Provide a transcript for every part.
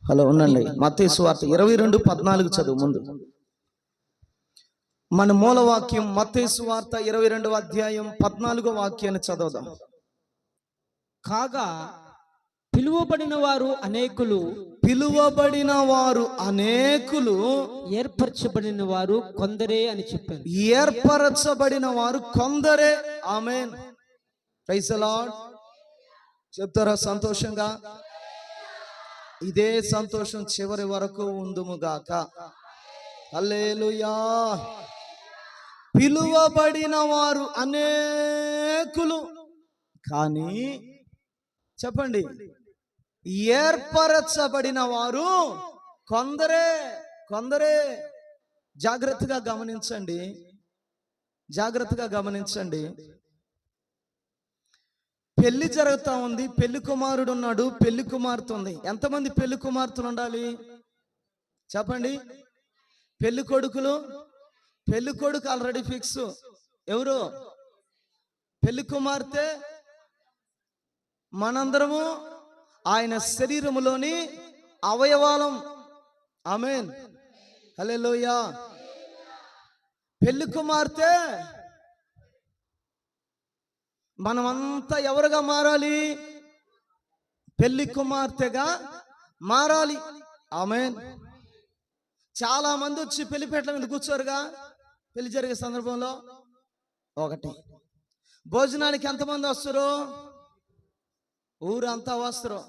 Hello ఉండండి. మత్తయి సువార్త 22:14 చదువు ముందు. మన మూల వాక్యం మత్తయి సువార్త 22వ అధ్యాయం 14వ వాక్యాన్ని చదువుదాం. కాగా పిలువబడిన వారు అనేకులు ఏర్పరచబడిన వారు కొందరే అని చెప్పారు. ఏర్పరచబడిన వారు కొందరే. ఆమేన్. Praise the Lord. చెప్తారా సంతోషంగా? ఇదే సంతోషం చివరి వరకు ఉందుముగాక. హల్లెలూయా. పిలువబడిన వారు అనేకులు, కానీ చెప్పండి, ఏర్పరచబడిన వారు కొందరే. జాగ్రత్తగా గమనించండి, పెళ్లి జరుగుతా ఉంది. పెళ్లి కుమారుడు ఉన్నాడు, పెళ్లి కుమార్తె ఉంది. ఎంతమంది పెళ్లి కుమార్తెలు ఉండాలి చెప్పండి? పెళ్లి కొడుకు ఆల్రెడీ ఫిక్స్. ఎవరు? పెళ్లి కుమార్తె మనందరము ఆయన శరీరములోని అవయవాలం. ఆమేన్. హల్లెలూయా. పెళ్లి కుమార్తె మనమంతా ఎవరుగా మారాలి? పెళ్లి కుమార్తెగా మారాలి. ఆమేన్. చాలా మంది వచ్చి పెళ్లిపేటల మీద కూర్చోరుగా పెళ్లి జరిగే సందర్భంలో. ఒకటి, భోజనానికి ఎంతమంది వస్తారు? ఊరంతా వస్తారు.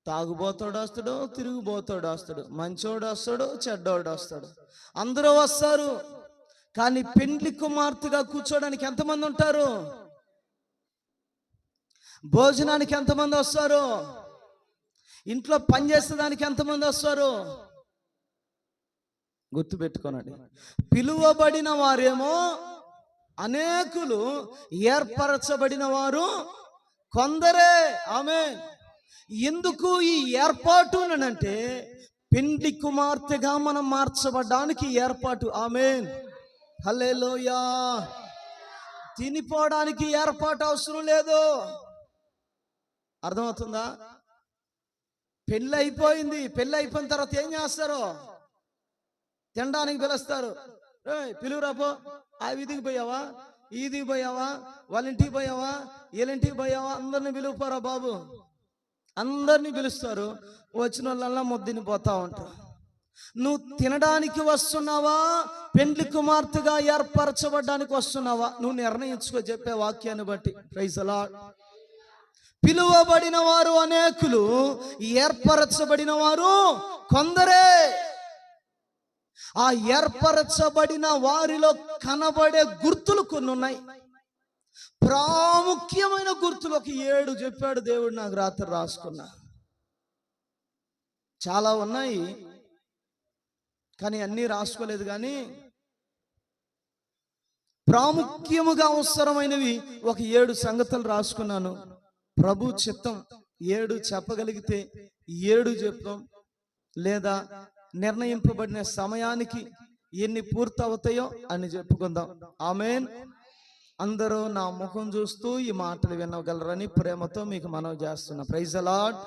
తాగుబోతాడు వస్తాడు, తిరుగుబోతాడు వస్తాడు, మంచోడు వస్తాడు, చెడ్డోడు వస్తాడు, అందరూ వస్తారు. కానీ పెళ్లి కుమార్తెగా కూర్చోడానికి ఎంతమంది ఉంటారు? భోజనానికి ఎంతమంది వస్తారు? ఇంట్లో పని చేసేదానికి ఎంతమంది వస్తారు? గుర్తుపెట్టుకోనండి. పిలువబడిన వారేమో అనేకులు, ఏర్పరచబడిన వారు కొందరే. ఆమేన్. ఎందుకు ఈ ఏర్పాటు అంటే పెండ్లి కుమార్తెగా మనం మార్చబడ్డానికి ఏర్పాటు. ఆమేన్. హల్లెలూయా. తినిపోవడానికి ఏర్పాటు అవసరం లేదు. అర్థమవుతుందా? పెళ్ళి అయిపోయింది. పెళ్ళి అయిపోయిన తర్వాత ఏం చేస్తారు? తినడానికి పిలుస్తారు. పిలువురాపో. ఆ వీధికి పోయావా, ఈదికి పోయావా, వాళ్ళ ఇంటికి పోయావా, వీళ్ళింటికి పోయావా, అందరిని పిలువుపోరా బాబు. అందరినీ పిలుస్తారు. వచ్చిన వాళ్ళల్లా ముద్దిని పోతా ఉంటారు. నువ్వు తినడానికి వస్తున్నావా, పెండ్లి కుమార్తెగా ఏర్పరచబడ్డానికి వస్తున్నావా? నువ్వు నిర్ణయించుకో చెప్పే వాక్యాన్ని బట్టి. Praise the lord. పిలువబడిన వారు అనేకులు, ఏర్పరచబడిన వారు కొందరే. ఆ ఏర్పరచబడిన వారిలో కనబడే గుర్తులు కొన్ని ఉన్నాయి. ప్రాముఖ్యమైన గుర్తులు ఒక 7 చెప్పాడు దేవుడు. నాకు రాత్రి రాసుకున్నా. చాలా ఉన్నాయి కానీ అన్నీ రాసుకోలేదు. కానీ ప్రాముఖ్యముగా అవసరమైనవి ఒక 7 సంగతులు రాసుకున్నాను. ప్రభు చిత్తం 7 చెప్పగలిగితే 7 చెప్తాం, లేదా నిర్ణయింపబడిన సమయానికి ఎన్ని పూర్తవుతాయో అని చెప్పుకుందాం. ఆమేన్. అందరూ నా ముఖం చూస్తూ ఈ మాటలు వినగలరని ప్రేమతో మీకు మనవి చేస్తున్నా. Praise the lord.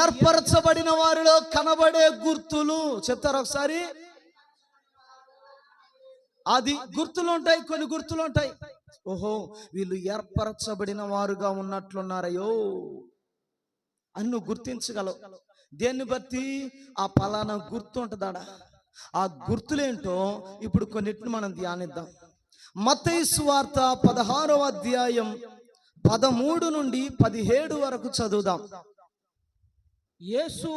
ఏర్పరచబడిన వారిలో కనబడే గుర్తులు చెప్తారు ఒకసారి. అది గుర్తులు ఉంటాయి, కొన్ని గుర్తులు ఉంటాయి. ఓహో, వీళ్ళు ఏర్పరచబడిన వారుగా ఉన్నట్లున్నారయ్యో అని నువ్వు గుర్తించగలవు. దేన్ని బట్టి? ఆ పలానా గుర్తు ఉంటుందాడ. ఆ గుర్తులేంటో ఇప్పుడు కొన్నిటిని మనం ధ్యానిద్దాం. మత్తయి సువార్త 16వ అధ్యాయం 13 నుండి 17 వరకు చదువుదాం. యేసు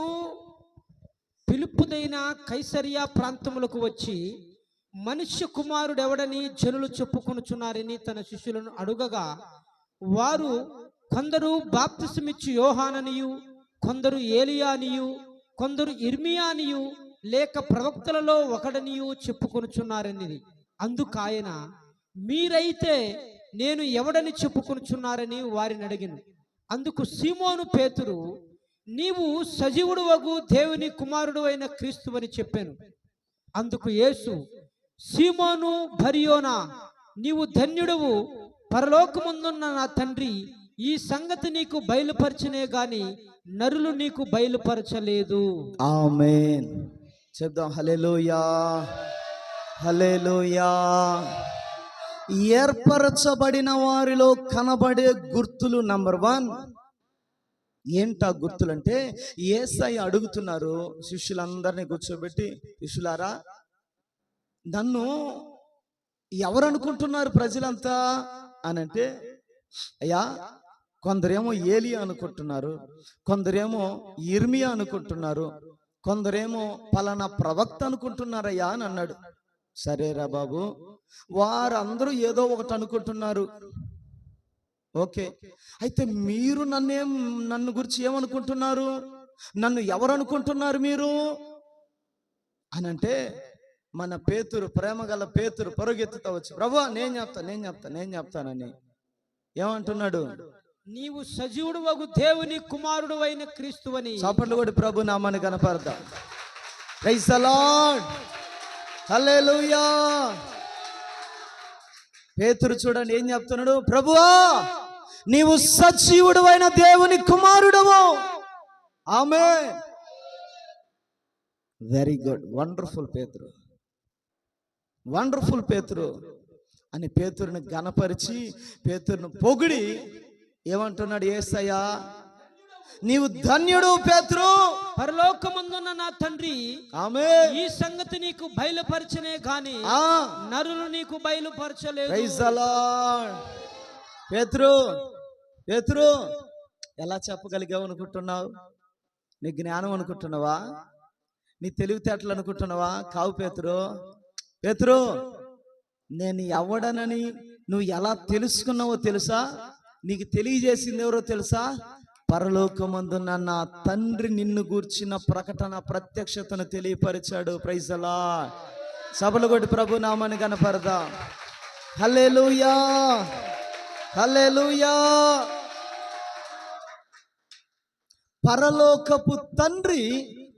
ఫిలిప్పుదైన కైసరియా ప్రాంతములకు వచ్చి మనుష్య కుమారుడు ఎవడని జనులు చెప్పుకొనుచున్నారని తన శిష్యులను అడుగగా, వారు కొందరు బాప్తిసమిచ్చు యోహాననియు, కొందరు ఏలియానియు, కొందరు ఇర్మియానియు, లేక ప్రవక్తలలో ఒకడనియు చెప్పుకొనుచున్నారని. అందుకాయన, మీరైతే నేను ఎవడని చెప్పుకొనుచున్నారని వారిని అడిగిను. అందుకు సీమోను పేతురు, నీవు సజీవుడు వగు దేవుని కుమారుడు అయిన క్రీస్తువని చెప్పాను. అందుకు యేసు, సీమోను బర్యోనా, నీవు ధన్యుడవు, పరలోకముందున్న నా తండ్రి ఈ సంగతి నీకు బయలుపరచనే గాని నరులు నీకు బయలుపరచలేదు. ఆమేన్. చెప్దాం హల్లెలూయా, హల్లెలూయా. ఏర్పరచబడిన వారిలో కనబడే గుర్తులు నంబర్ 1 ఏంటా గుర్తులంటే, యేసయ్య అడుగుతున్నారు శిష్యులందరినీ కూర్చోబెట్టి, శిష్యులారా నన్ను ఎవరు అనుకుంటున్నారు ప్రజలంతా అని అంటే, అయ్యా కొందరేమో ఏలియా అనుకుంటున్నారు, కొందరేమో ఇర్మియా అనుకుంటున్నారు, కొందరేమో పలానా ప్రవక్త అనుకుంటున్నారయ్యా అని అన్నాడు. సరేరా బాబు, వారందరూ ఏదో ఒకటి అనుకుంటున్నారు, ఓకే. అయితే మీరు నన్ను గురించి ఏమనుకుంటున్నారు, నన్ను ఎవరు అనుకుంటున్నారు మీరు అని అంటే, మన పేతురు, ప్రేమ గల పేతురు పరుగెత్తుతా వచ్చి, ప్రభువా నేను చెప్తానని ఏమంటున్నాడు, నీవు సజీవుడు వగు దేవుని కుమారుడు అయిన క్రీస్తువని. చప్పట్లు కొట్టి ప్రభు నామాన్ని కనపడతాం. ప్రైజ్ ది లార్డ్, హల్లెలూయా. పేతురు చూడండి ఏం చెప్తున్నాడు, ప్రభువా నీవు సజీవుడు అయిన దేవుని కుమారుడవు. ఆమేన్. వెరీ గుడ్, వండర్ఫుల్ పేతురు, వండర్ఫుల్ పేతురు అని పేతురుని ఘనపరిచి పేతురుని పొగిడి ఏమంటున్నాడు, యేసయ్యా నీవు ధన్యుడు పేతురు, పరలోకమందున్న నా తండ్రి ఆమేన్, ఈ సంగతి నీకు బయలుపరచనే గాని నరులు నీకు బయలుపరచలేదు. Praise the lord. పేతురు ఎలా చెప్పగలిగావు అనుకుంటున్నావు? నీ జ్ఞానం అనుకుంటున్నావా? నీ తెలివితేటలు అనుకుంటున్నావా? కావు పేతురు, నేను ఎవడనని నువ్వు ఎలా తెలుసుకున్నావో తెలుసా? నీకు తెలియజేసింది ఎవరో తెలుసా? పరలోకమందున్న నా తండ్రి నిన్ను గూర్చిన ప్రకటన, ప్రత్యక్షతను తెలియపరిచాడు. Praise the lord. సభలు కొట్టి ప్రభు నామాన్ని కనపడదాం. హల్లెలూయా, హల్లెలూయా. పరలోకపు తండ్రి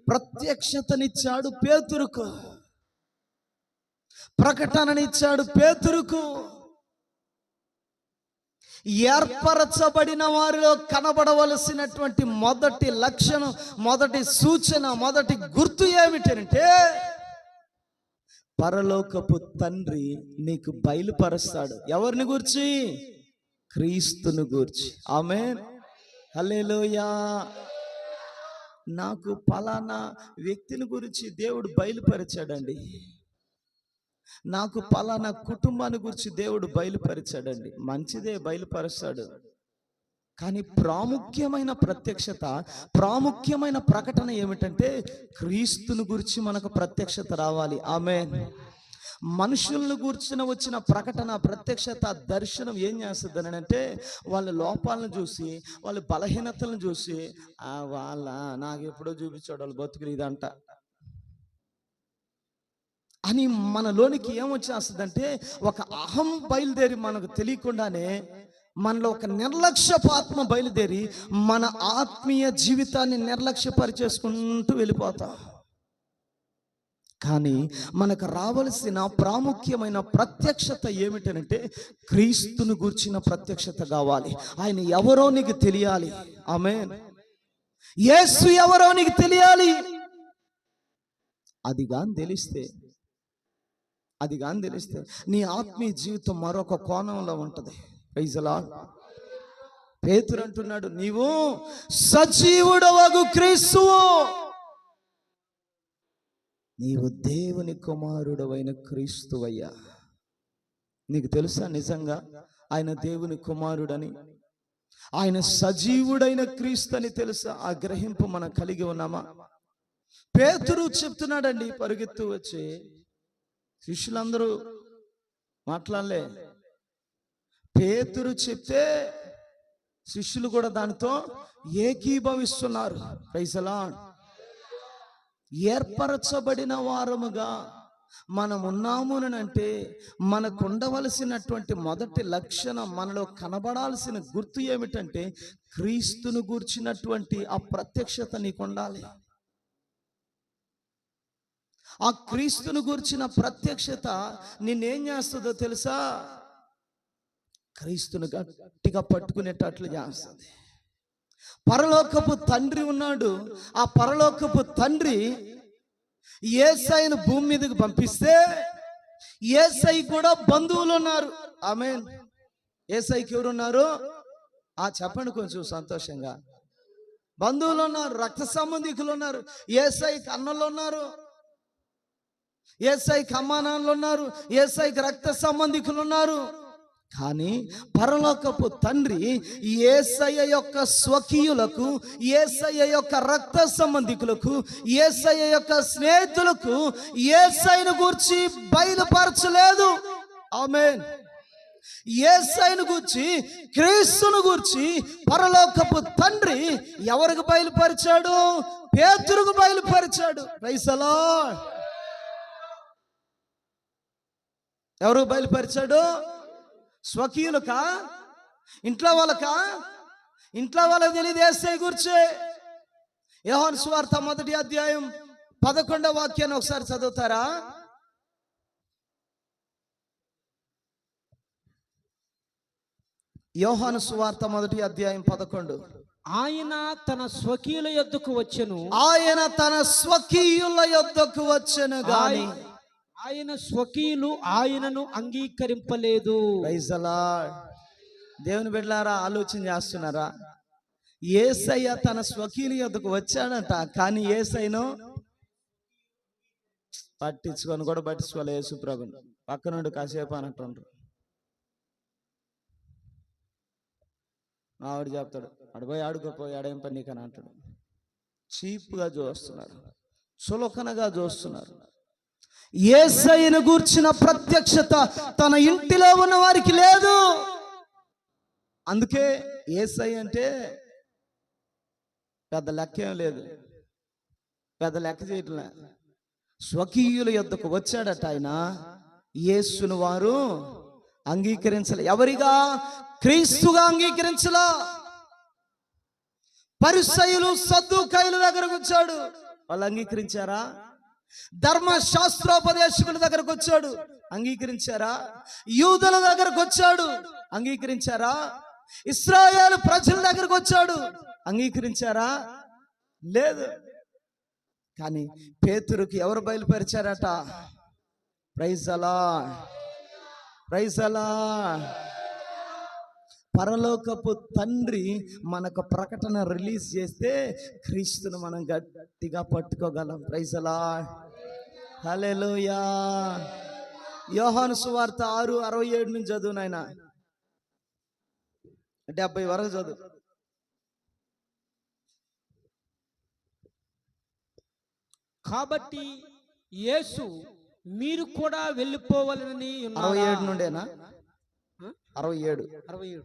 ప్రత్యక్షతనిచ్చాడు పేతురుకు, ప్రకటననిచ్చాడు పేతురుకు. ఏర్పరచబడిన వారిలో కనబడవలసినటువంటి మొదటి లక్షణం, మొదటి సూచన, మొదటి గుర్తు ఏమిటంటే, పరలోకపు తండ్రి నీకు బయలుపరుస్తాడు. ఎవరిని గూర్చి? క్రీస్తుని గూర్చి. ఆమేన్, హల్లెలూయా. నాకు పలానా వ్యక్తిని గురించి దేవుడు బయలుపరిచాడండి, నాకు పలానా కుటుంబాన్ని గురించి దేవుడు బయలుపరిచాడండి. మంచిదే, బయలుపరుస్తాడు. కానీ ప్రాముఖ్యమైన ప్రత్యక్షత, ప్రాముఖ్యమైన ప్రకటన ఏమిటంటే, క్రీస్తుని గురించి మనకు ప్రత్యక్షత రావాలి. ఆమేన్. మనుషులను గూర్చిన వచ్చిన ప్రకటన, ప్రత్యక్షత, దర్శనం ఏం చేస్తుంది అని అంటే, వాళ్ళ లోపాలను చూసి, వాళ్ళ బలహీనతలను చూసి, నాకు ఎప్పుడో చూపించాడు వాళ్ళ బతుకులు ఇదంట అని మనలోనికి ఏమొచ్చేస్తుందంటే, ఒక అహం బయలుదేరి మనకు తెలియకుండానే మనలో ఒక నిర్లక్ష్యపు ఆత్మ బయలుదేరి మన ఆత్మీయ జీవితాన్ని నిర్లక్ష్యపరిచేసుకుంటూ వెళ్ళిపోతాం. కానీ మనకు రావలసిన ప్రాముఖ్యమైన ప్రత్యక్షత ఏమిటంటే, క్రీస్తును గూర్చిన ప్రత్యక్షత కావాలి. ఆయన ఎవరో నీకు తెలియాలి. ఆమేన్. యేసు ఎవరో నీకు తెలియాలి. అది గాని తెలిస్తే నీ ఆత్మీయ జీవితం మరొక కోణంలో ఉంటది. Praise the lord. పేతురు అంటున్నాడు, నీవు సజీవుడవగు క్రీస్తువు, నీవు దేవుని కుమారుడవైన క్రీస్తువయ్యా. నీకు తెలుసా నిజంగా ఆయన దేవుని కుమారుడని, ఆయన సజీవుడైన క్రీస్తు అని తెలుసా? ఆ గ్రహింపు మనం కలిగి ఉన్నామా? పేతురు చెప్తున్నాడండి, పరుగెత్తు వచ్చి. శిష్యులందరూ మాట్లాడలే. పేతురు చెప్తే శిష్యులు కూడా దానితో ఏకీభవిస్తున్నారు. Praise the lord. ఏర్పరచబడిన వారముగా మనం ఉన్నాము అంటే, మనకు ఉండవలసినటువంటి మొదటి లక్షణం, మనలో కనబడాల్సిన గుర్తు ఏమిటంటే, క్రీస్తును గూర్చినటువంటి ఆ ప్రత్యక్షత నీకు ఉండాలి. ఆ క్రీస్తును గూర్చిన ప్రత్యక్షత నిన్నేం చేస్తుందో తెలుసా? క్రీస్తును గట్టిగా పట్టుకునేటట్లు చేస్తుంది. పరలోకపు తండ్రి ఉన్నాడు. ఆ పరలోకపు తండ్రి యేసయ్యను భూమి మీదకి పంపిస్తే యేసయ్య కూడా బంధువులు ఉన్నారు. ఆమేన్. యేసయ్యకి ఎవరున్నారు? చెప్పండి కొంచెం సంతోషంగా. బంధువులు ఉన్నారు, రక్త సంబంధికులు ఉన్నారు. యేసయ్యకి అన్నలు ఉన్నారు, యేసయ్యకి అమ్మానాన్నలు ఉన్నారు, యేసయ్యకి రక్త సంబంధికులు ఉన్నారు. కానీ పరలోకపు తండ్రి యేసయ్య యొక్క స్వకీయులకు, యేసయ్య యొక్క రక్త సంబంధికులకు, యేసయ్య యొక్క స్నేహితులకు యేసయ్యను గూర్చి బయలుపరచలేదు. ఆమేన్. యేసయ్యను గూర్చి, క్రీస్తును గూర్చి పరలోకపు తండ్రి ఎవరికి బయలుపరిచాడు? పేతురుకు బయలుపరిచాడు. Praise the Lord. ఎవరు బయలుపరిచాడు? స్వకీయులకా? ఇంట్లో వాళ్ళకా? ఇంట్లో వాళ్ళకి తెలియదు యేసయ్య గురించి. యోహాను సువార్త 1వ అధ్యాయం 11వ వాక్యాన్ని ఒకసారి చదువుతారా? యోహాను సువార్త 1వ అధ్యాయం 11. ఆయన తన స్వకీయుల యొద్దకు వచ్చెను. ఆయన తన స్వకీయుల యొద్దకు వచ్చెను గాని ఆయన స్వకీయులు ఆయనను అంగీకరింపలేదు. Praise the lord. దేవుని బిడ్డలారా, ఆలోచన చేస్తున్నారా? యేసయ్య తన స్వకీయుల యొద్దకు వచ్చాడంట, కానీ యేసయ్యను పట్టించుకోలే. యేసు ప్రభుని పక్కనుండి కాసేపు అన్నట్టుండ్రు. ఆవిడ చెప్తాడు, అడిపోయి ఆడుకోపోయి ఆడేం పని నీకని అంటాడు. చీప్గా చూస్తున్నారు, చులకనగా చూస్తున్నారు. యేసయ్యను గూర్చిన ప్రత్యక్షత తన ఇంటిలో ఉన్న వారికి లేదు. అందుకే యేసయ్య అంటే పెద్ద లెక్కేం లేదు, పెద్ద లెక్క చేయట్లే. స్వకీయుల యొద్దకు వచ్చాడట ఆయన. యేసును వారు అంగీకరించలే. ఎవరిగా? క్రీస్తుగా అంగీకరించలా. పరిసయ్యులు, సద్దూకయ్యుల దగ్గరకు వచ్చాడు, వాళ్ళు అంగీకరించారా? ధర్మశాస్త్రోపదేశకుల దగ్గరకు వచ్చాడు, అంగీకరించారా? యూదుల దగ్గరకు వచ్చాడు, అంగీకరించారా? ఇశ్రాయేలు ప్రజల దగ్గరకు వచ్చాడు, అంగీకరించారా? లేదు. కానీ పేతురుకి ఎవరు బయలుపరిచారట? Praise the Lord. Praise the Lord. పరలోకపు తండ్రి మనకు ప్రకటన రిలీజ్ చేస్తే క్రీస్తును మనం గట్టిగా పట్టుకోగలం. Praise the Lord. హల్లెలూయా. యోహాను సువార్త 6:67 నుంచి చదువు నాయనా. 70 వరకు చదువు. కాబట్టి యేసు మీరు కూడా వెళ్ళిపోవాలని 67 నుండేనా? 67. 67.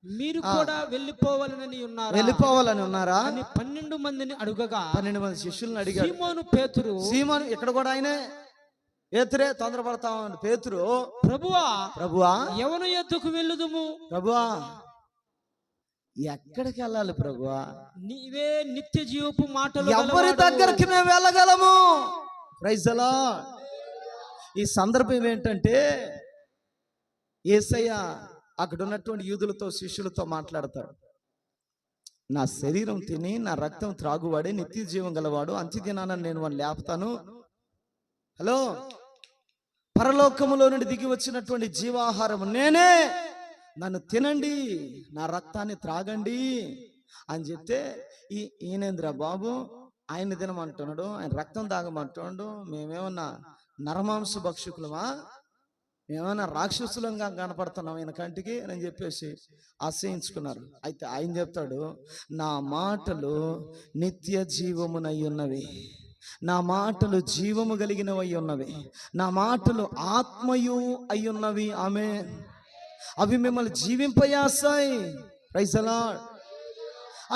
మీరు కూడా వెళ్ళిపోవాలని ఉన్నారా అని 12 మందిని అడుగగా 12 మంది శిష్యులను అడిగాడు. సీమోను పేతురు, సీమోను ఇక్కడ కూడా ఆయనే. పేతురే తొందరపడతా ఉన్నాడు. పేతురు, ప్రభువా ఎవరి యొద్దకు వెళ్ళుదుము? ప్రభువా ఎక్కడికి వెళ్ళాలి ప్రభువా? నీవే నిత్య జీవపు మాటలు ఎవరి దగ్గరికి మేము వెళ్ళగలము? Praise the lord. ఈ సందర్భం ఏంటంటే యేసయ్య అక్కడ ఉన్నటువంటి యూదులతో, శిష్యులతో మాట్లాడతాడు. నా శరీరం తిని నా రక్తం త్రాగువాడే నిత్య జీవం గలవాడు, అంత్యదినాన నేను వాడిని లేపుతాను. హలో, పరలోకములో నుండి దిగి వచ్చినటువంటి జీవాహారం నేనే, నన్ను తినండి, నా రక్తాన్ని త్రాగండి అని చెప్తే ఈయనేంద్ర బాబు ఆయన తినమంటున్నాడు, ఆయన రక్తం తాగమంటున్నాడు, మేమేమన్నా నరమాంస భక్షకులమా, మేమన్నా రాక్షసులంగా కనపడుతున్నాం ఈయన కంటికి అని చెప్పేసి ఆశ్రయించుకున్నారు. అయితే ఆయన చెప్తాడు, నా మాటలు నిత్య జీవమునై ఉన్నవి, నా మాటలు జీవము కలిగినవై ఉన్నవి, నా మాటలు ఆత్మయు అయ్యున్నవి. ఆమె అవి మిమ్మల్ని జీవింపజేస్తాయి. ప్రైజ్ ది లార్డ్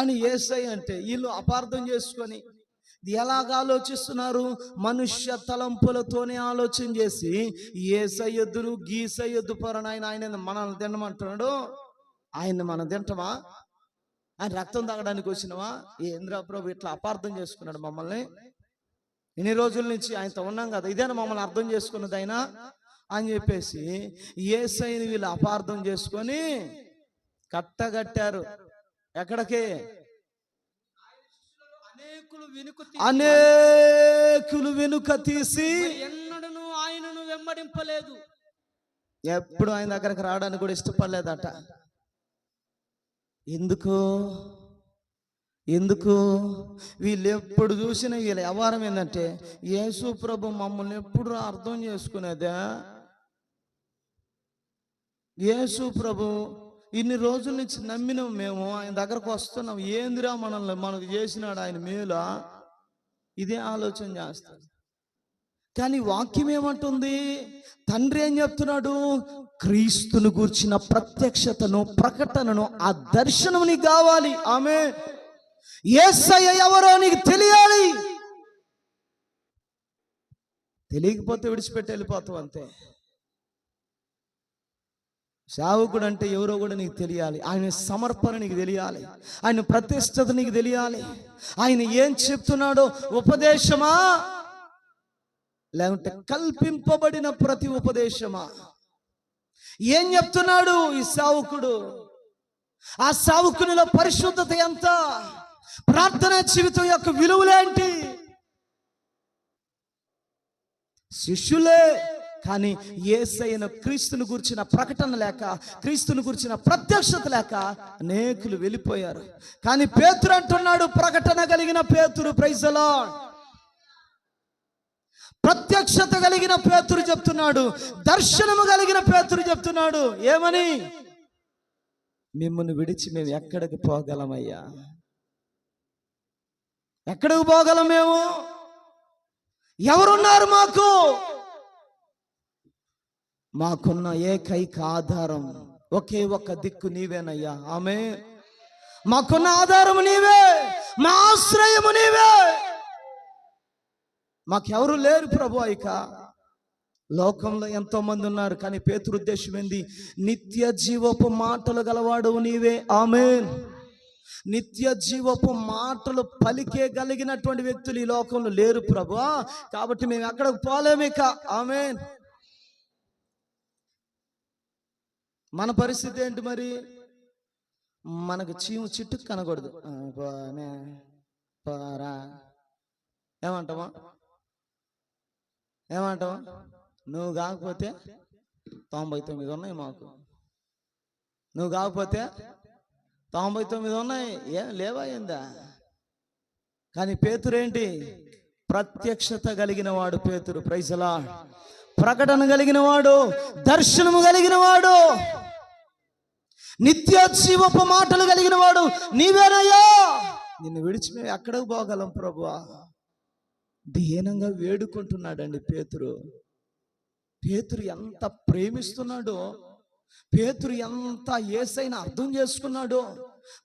అని యేసయ్య అంటే వీళ్ళు అపార్థం చేసుకొని ఎలాగ ఆలోచిస్తున్నారు? మనుష్య తలంపులతోనే ఆలోచన చేసి యేసయ్యొద్దును గీసయ్యొద్దు పరని ఆయన మనల్ని తినమంటున్నాడు. ఆయన్ని మనం తింటామా? ఆయన రక్తం తాగడానికి వచ్చినవా? ఏంద్రా ప్రభు ఇట్లా అపార్థం చేసుకున్నాడు మమ్మల్ని. ఇన్ని రోజుల నుంచి ఆయనతో ఉన్నాం కదా, ఇదేనా మమ్మల్ని అర్థం చేసుకున్నది ఆయన అని చెప్పేసి యేసయ్యని వీళ్ళు అపార్థం చేసుకొని కట్టగట్టారు. ఎక్కడికి? అనేకులు వెనుక తీసి ఎన్నడూ ఆయనను వెంబడింపలేదు. ఎప్పుడు ఆయన దగ్గరకు రావడానికి కూడా ఇష్టపడలేదట. ఎందుకు వీళ్ళు ఎప్పుడు చూసిన వీళ్ళ వ్యవహారం ఏంటంటే, యేసు ప్రభు మమ్మల్ని ఎప్పుడు అర్థం చేసుకునేదా? యేసు ప్రభు ఇన్ని రోజుల నుంచి నమ్మినాం, మేము ఆయన దగ్గరకు వస్తున్నాం, ఏందిరా మనకు చేసినాడు ఆయన మేలా? ఇదే ఆలోచన చేస్తాడు. కానీ వాక్యం ఏమంటుంది? తండ్రి ఏం చెప్తున్నాడు? క్రీస్తును గూర్చిన ప్రత్యక్షతను, ప్రకటనను, ఆ దర్శనం నీకు కావాలి. ఆమె యేసయ్య ఎవరో నీకు తెలియాలి. తెలియకపోతే విడిచిపెట్టి వెళ్ళిపోతావు అంతే. సేవకుడు అంటే ఎవరో కూడా నీకు తెలియాలి. ఆయన సమర్పణ నీకు తెలియాలి. ఆయన ప్రతిష్టత నీకు తెలియాలి. ఆయన ఏం చెప్తున్నాడో, ఉపదేశమా లేకుంటే కల్పింపబడిన ప్రతి ఉపదేశమా? ఏం చెప్తున్నాడు ఈ సేవకుడు? ఆ సేవకునిలో పరిశుద్ధత ఎంత? ప్రార్థనా జీవితం యొక్క విలువలేంటి? శిష్యులే, కానీ యేసయ్యను, క్రీస్తుని గురించిన ప్రకటన లేక, క్రీస్తుని గురించిన ప్రత్యక్షత లేక అనేకులు వెళ్ళిపోయారు. కానీ పేతురు అంటున్నాడు, ప్రకటన కలిగిన పేతురు, ప్రైజ్ ది లార్డ్, ప్రత్యక్షత కలిగిన పేతురు చెప్తున్నాడు, దర్శనము కలిగిన పేతురు చెప్తున్నాడు. ఏమని? మిమ్మల్ని విడిచి మేము ఎక్కడికి పోగలమయ్యా? ఎక్కడికి పోగలం మేము? ఎవరున్నారు మాకు? మాకున్న ఏకైక ఆధారం, ఒకే ఒక్క దిక్కు నీవేనయ్యా. ఆమె మాకున్న ఆధారము నీవే, మా ఆశ్రయము నీవే. మాకెవరు లేరు ప్రభు. ఇక లోకంలో ఎంతో మంది ఉన్నారు, కానీ పేతురు ఉద్దేశం ఏంది? నిత్య జీవపు మాటలు గలవాడు నీవే. ఆమేన్. నిత్య జీవపు మాటలు పలికే కలిగినటువంటి వ్యక్తులు ఈ లోకంలో లేరు ప్రభు. కాబట్టి మేము ఎక్కడికి పోలేమిక. ఆమేన్. మన పరిస్థితి ఏంటి మరి? మనకు చీము చిట్టుకు కనకూడదు. ఏమంటావా? నువ్వు కాకపోతే 99 ఉన్నాయి మాకు, నువ్వు కాకపోతే 99 ఉన్నాయి. ఏం లేవా ఏందా? కానీ పేతురు ఏంటి? ప్రత్యక్షత కలిగిన వాడు పేతురు. Praise the lord. ప్రకటన కలిగిన వాడు, దర్శనము కలిగిన వాడు, నిత్య జీవపు మాటలు కలిగిన వాడు నీవేనయ్యా. నిన్ను విడిచి మేము ఎక్కడికి పోగలం ప్రభువా? దీనంగా వేడుకుంటున్నాడండి పేతురు. పేతురు ఎంత ప్రేమిస్తున్నాడో, పేతురు ఎంత యేసయ్యను అర్థం చేసుకున్నాడో,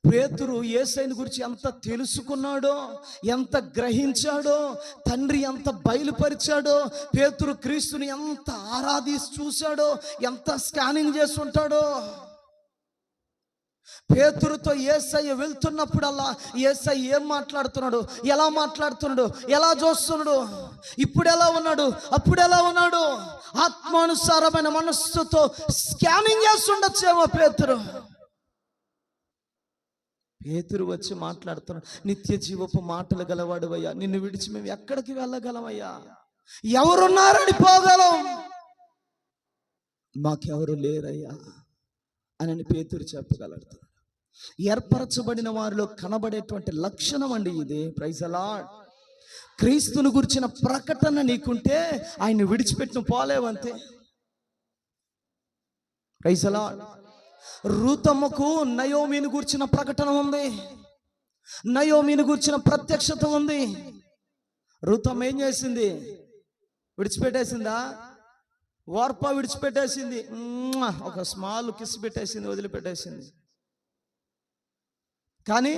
పేతురు యేసయ్యను గురించి ఎంత తెలుసుకున్నాడో, ఎంత గ్రహించాడో, తండ్రి ఎంత బయలుపరిచాడో, పేతురు క్రీస్తుని ఎంత ఆరాధించి చూశాడో, ఎంత స్కానింగ్ చేస్తుంటాడో. పేతురుతో యేసయ్య వెళ్తున్నప్పుడల్లా యేసయ్య ఏం మాట్లాడుతున్నాడు, ఎలా మాట్లాడుతున్నాడు, ఎలా చూస్తున్నాడు, ఇప్పుడు ఎలా ఉన్నాడు, అప్పుడు ఎలా ఉన్నాడు, ఆత్మానుసారమైన మనస్సుతో స్కానింగ్ చేస్తుండొచ్చేమో పేతురు. పేతురు వచ్చి మాట్లాడుతున్నాడు, నిత్య జీవపు మాటలు గలవాడు అయ్యా, నిన్ను విడిచి మేము ఎక్కడికి వెళ్ళగలమయ్యా? ఎవరున్నారని పోగలం? మాకెవరు లేరయ్యా అని పేతురు చెప్పగలడు. ఏర్పరచబడిన వారిలో కనబడేటువంటి లక్షణం అండి ఇది. Praise the Lord. క్రీస్తుని గురించిన ప్రకటన నీకుంటే ఆయన విడిచిపెట్టిన పోలేవంతే. Praise the Lord. రూతమ్మకు నయోమిని గురించిన ప్రకటన ఉంది, నయోమిని గురించిన ప్రత్యక్షత ఉంది. రూతమ్మ ఏం చేసింది? విడిచిపెట్టేసిందా? వార్ప విడిచిపెట్టేసింది, ఒక స్మాల్ కిస్ పెట్టేసింది, వదిలిపెట్టేసింది. కానీ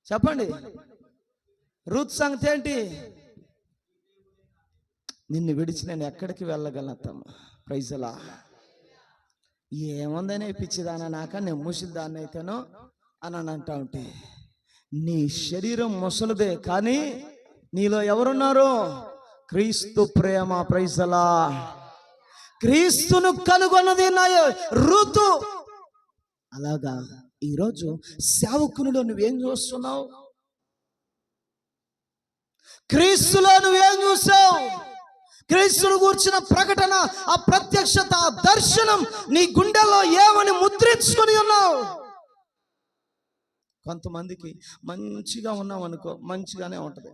చెప్పండి, రూత్ సంగతి ఏంటి? నిన్ను విడిచి నేను ఎక్కడికి వెళ్ళగలనమ్మా? Praise the Lord. ఏముందనే పిచ్చిదానా నాక, నేను ముసిలిదాన్ని అయితేనో అని అంటా ఉంటే, నీ శరీరం ముసలిదే, కానీ నీలో ఎవరున్నారు? క్రీస్తు ప్రేమ. Praise the lord. క్రీస్తును కనుగొన్నది నా ఋతు. అలాగా ఈరోజు సేవకునిలో నువ్వేం చూస్తున్నావు? క్రీస్తులో నువ్వేం చూసావు? క్రీస్తును గూర్చిన ప్రకటన, ఆ ప్రత్యక్షత, ఆ దర్శనం నీ గుండెల్లో ఏమని ముద్రించుకొని ఉన్నావు? కొంతమందికి మంచిగా ఉన్నాం అనుకో, మంచిగానే ఉంటది.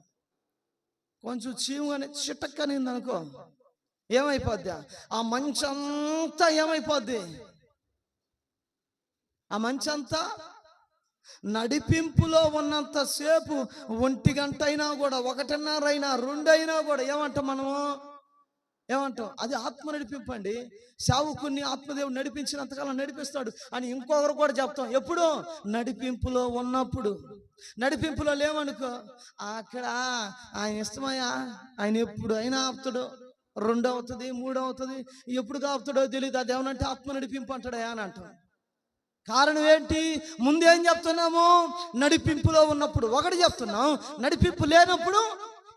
కొంచెం చీవుగానే చిట్టక్కని అనుకో, ఏమైపోద్ది? ఆ మంచి అంతా ఏమైపోద్ది? ఆ మంచి అంతా నడిపింపులో ఉన్నంతసేపు 1 గంట అయినా కూడా, 1:30 అయినా, 2 అయినా కూడా ఏమంటాం మనము? ఏమంటాం? అది ఆత్మ నడిపింపు అండి. సేవకుని ఆత్మదేవుడు నడిపించినంతకాలం నడిపిస్తాడు అని ఇంకొకరు కూడా చెప్తాం. ఎప్పుడు? నడిపింపులో ఉన్నప్పుడు. నడిపింపులో లేవనుకో, అక్కడ ఆయన ఇష్టమయ్యా, ఆయన ఎప్పుడు అయినా ఆపుతాడు. 2 అవుతుంది, 3 అవుతుంది, ఎప్పుడు ఆపుతాడో తెలియదు. అది ఏమనంటే ఆత్మ నడిపింపు అంటాడయా అని అంటాం. కారణం ఏంటి? ముందేం చెప్తున్నాము? నడిపింపులో ఉన్నప్పుడు ఒకటి చెప్తున్నాం, నడిపింపు లేనప్పుడు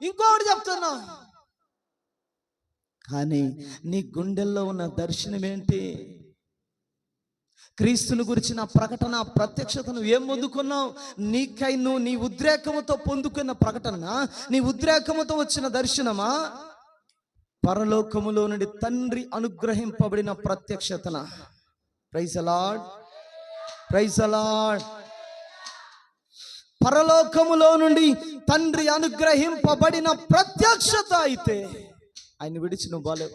ఇంకొకటి చెప్తున్నాం. కానీ నీ గుండెల్లో ఉన్న దర్శనం ఏంటి? క్రీస్తుని గురించిన ప్రకటన, ప్రత్యక్షతను ఏం పొందుకున్నావు? నీకై నువ్వు నీ ఉద్రేకముతో పొందుకున్న ప్రకటన, నీ ఉద్రేకముతో వచ్చిన దర్శనమా? పరలోకములో నుండి తండ్రి అనుగ్రహింపబడిన ప్రత్యక్షతన? Praise the Lord, praise the Lord. పరలోకములో నుండి తండ్రి అనుగ్రహింపబడిన ప్రత్యక్షత అయితే ఆయన విడిచి నువ్వు బాలేవు.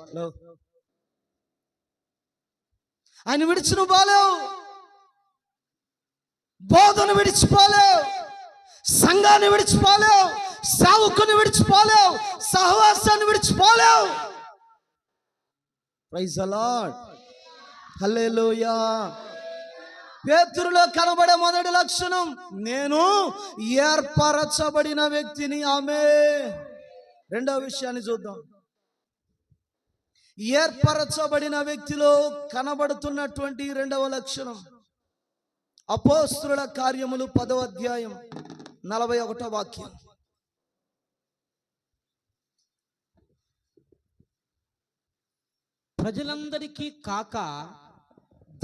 ఆయన విడిచి నువ్వు బాలేవు. బోధను విడిచిపోలేవు, సంఘాన్ని విడిచిపోలేవు, సేవకుని విడిచిపోలేవు, సహవాసాన్ని విడిచిపోలేవు. ప్రైజ్ ది లార్డ్, హల్లెలూయా. పేతురులో కనబడే మొదటి లక్షణం, నేను ఏర్పరచబడిన వ్యక్తిని. ఆమె రెండవ విషయాన్ని చూద్దాం. ఏర్పరచబడిన వ్యక్తిలో కనబడుతున్నటువంటి రెండవ లక్షణం, అపోస్తుల కార్యములు 10వ అధ్యాయం 41వ వాక్యం. ప్రజలందరికీ కాక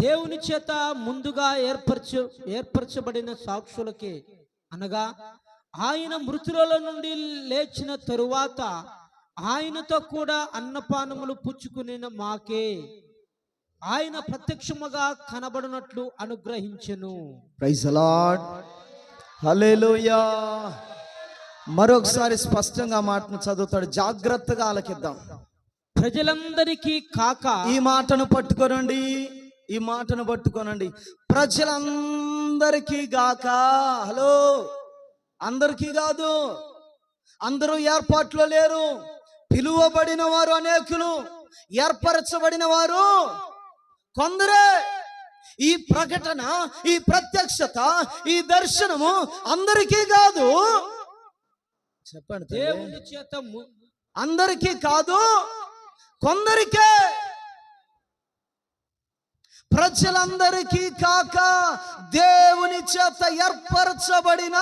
దేవుని చేత ముందుగా ఏర్పరచబడిన సాక్షులకే, అనగా ఆయన మృతుల నుండి లేచిన తరువాత ఆయనతో కూడా అన్నపానములు పుచ్చుకునిన మాకే ఆయన ప్రత్యక్షముగా కనబడినట్లు అనుగ్రహించెను. ప్రైజ్ ది లార్డ్, హల్లెలూయా. మరొకసారి స్పష్టంగా మాటను చదువుతాడు, జాగ్రత్తగా ఆలకిద్దాం. ప్రజలందరికీ కాక, ఈ మాటను పట్టుకోనండి, ఈ మాటను పట్టుకోనండి. ప్రజలందరికీ గాక. హలో, అందరికీ కాదు. అందరూ ఏర్పాట్లో లేరు. పిలువబడిన వారు అనేకులు, ఏర్పరచబడిన వారు కొందరే. ఈ ప్రకటన, ఈ ప్రత్యక్షత, ఈ దర్శనము అందరికీ కాదు. చెప్పండి, దేవుని చేత అందరికీ కాదు, కొందరికే. ప్రజలందరికీ కాక దేవుని చేత ఏర్పరచబడిన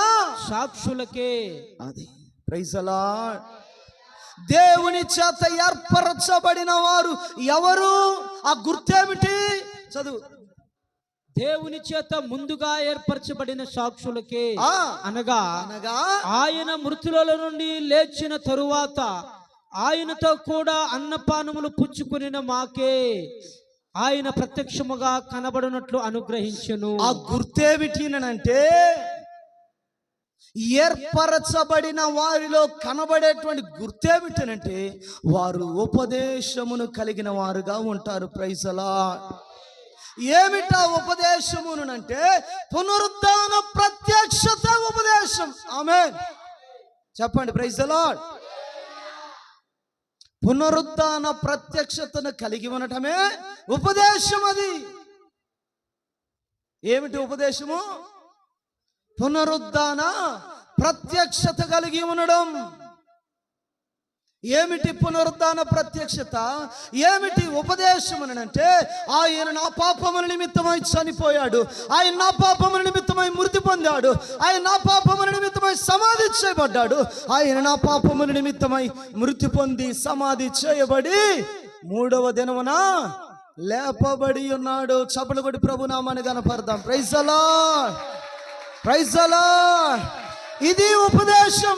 సాక్షులకే. అది ప్రైజ్ ది లార్డ్. దేవుని చేత ఏర్పరచబడిన వారు ఎవరు? ఆ గుర్తేమిటి? చదువు. దేవుని చేత ముందుగా ఏర్పరచబడిన సాక్షులకే, అనగా ఆయన మృతుల నుండి లేచిన తరువాత ఆయనతో కూడా అన్నపానములు పుచ్చుకునిన మాకే ఆయన ప్రత్యక్షముగా కనబడినట్లు అనుగ్రహించెను. ఆ గుర్తేమిటినంటే, ఏర్పరచబడిన వారిలో కనబడేటువంటి గుర్తేమిటనంటే, వారు ఉపదేశమును కలిగిన వారుగా ఉంటారు. Praise the lord. ఏమిటా ఉపదేశమునంటే, పునరుద్ధాన ప్రత్యక్షత ఉపదేశం. ఆమేన్, చెప్పండి. Praise the lord. పునరుద్ధాన ప్రత్యక్షతను కలిగి ఉండటమే ఉపదేశం. అది ఏమిటి ఉపదేశము? పునరుద్ధాన ప్రత్యక్షత కలిగి ఉండడం. ఏమిటి పునరుద్ధాన ప్రత్యక్షత? ఏమిటి ఉపదేశం అని అంటే, ఆయన నా పాపముల నిమిత్తమై చనిపోయాడు, ఆయన నా పాపముల నిమిత్తమై మృతి పొందాడు, ఆయన నా పాపముల నిమిత్తమై సమాధి చేయబడ్డాడు, ఆయన నా పాపముల నిమిత్తమై మృతి పొంది సమాధి చేయబడి మూడవ దినమున లేపబడి ఉన్నాడు. చప్పలు కొట్టి ప్రభు నామాన్ని కనపడదాం. Praise the Lord, praise the lord. ఇది ఉపదేశం.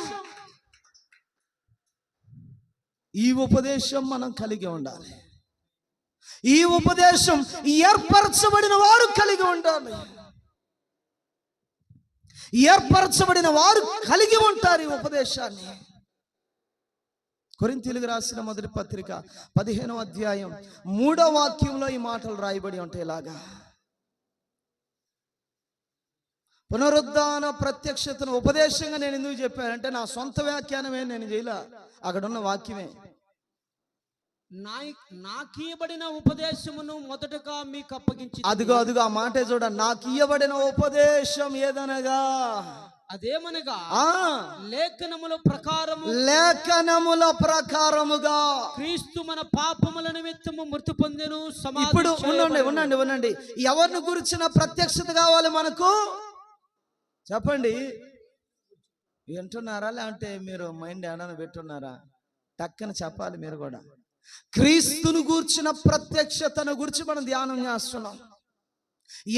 ఈ ఉపదేశం మనం కలిగి ఉండాలి. ఈ ఉపదేశం ఏర్పరచబడిన వారు కలిగి ఉండాలి. ఏర్పరచబడిన వారు కలిగి ఉంటారు ఈ ఉపదేశాన్ని. కొరింథీయులకు రాసిన మొదటి పత్రిక 15వ అధ్యాయం 3వ వాక్యంలో ఈ మాటలు రాయబడి ఉంటాయి. ఇలాగా పునరుద్ధాన ప్రత్యక్షతను ఉపదేశంగా నేను ఎందుకు చెప్పానంటే నా సొంత వ్యాఖ్యానమే, నేను చేయలే, అక్కడ ఉన్న వాక్యమే. నాకు ఇవ్వబడిన ఉపదేశమును మొదటగా మీకు అప్పగించి. అదిగో అదిగో ఆ మాటే చూడ. నాకు ఇవ్వబడిన ఉపదేశం ఏదనగా, అదేమనగా లేఖనముల ప్రకారముగా క్రీస్తు మన పాపముల నిమిత్తము మృతి పొందెను. ఇప్పుడు ఉండండి. ఎవరిని గురించిన ప్రత్యక్షత కావాలి మనకు? చెప్పండి. వింటున్నారా లేదంటే మీరు మైండ్ ఏమైనా పెట్టున్నారా? టక్కన చెప్పాలి మీరు కూడా. క్రీస్తును గూర్చిన ప్రత్యక్షతను గురించి మనం ధ్యానం చేస్తున్నాం.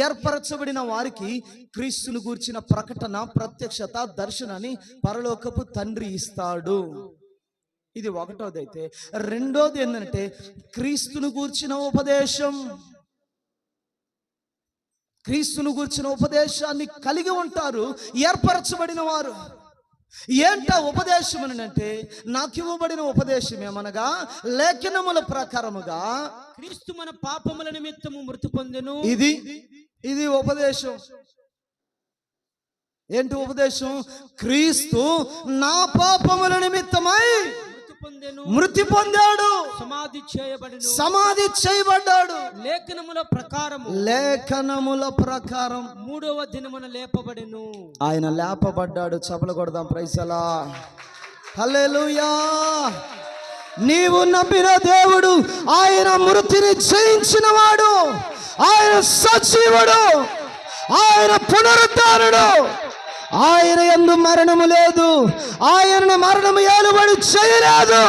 ఏర్పరచబడిన వారికి క్రీస్తును గూర్చిన ప్రకటన, ప్రత్యక్షత, దర్శనాన్ని పరలోకపు తండ్రి ఇస్తాడు. ఇది ఒకటోది. అయితే రెండోది ఏంటంటే క్రీస్తును గూర్చిన ఉపదేశం. క్రీస్తును గూర్చిన ఉపదేశాన్ని కలిగి ఉంటారు ఏర్పరచబడిన వారు. ఏంటా ఉపదేశం అంటే, నాకు ఇవ్వబడిన ఉపదేశం ఏమనగా లేఖనముల ప్రకారముగా క్రీస్తు మన పాపముల నిమిత్తము మృతి పొందెను. ఇది ఉపదేశం. ఏంటి ఉపదేశం? క్రీస్తు నా పాపముల నిమిత్తమై మృతి పొందాడు, సమాధి చేయబడ్డాడు. లేఖనముల ప్రకారం మూడవ దినమున లేపబడెను. ఆయన లేపబడ్డాడు. చప్పలు కొడదాం. ప్రైజ్ ద లార్డ్, హల్లెలూయా. నీవు నమ్మిన దేవుడు ఆయన మృతిని జయించిన వాడు, ఆయన సజీవుడు, ఆయన పునరుద్ధానుడు. ఆయన యందు మరణము లేదు, ఆయనను మరణము ఏలుబడి చేయలేదు.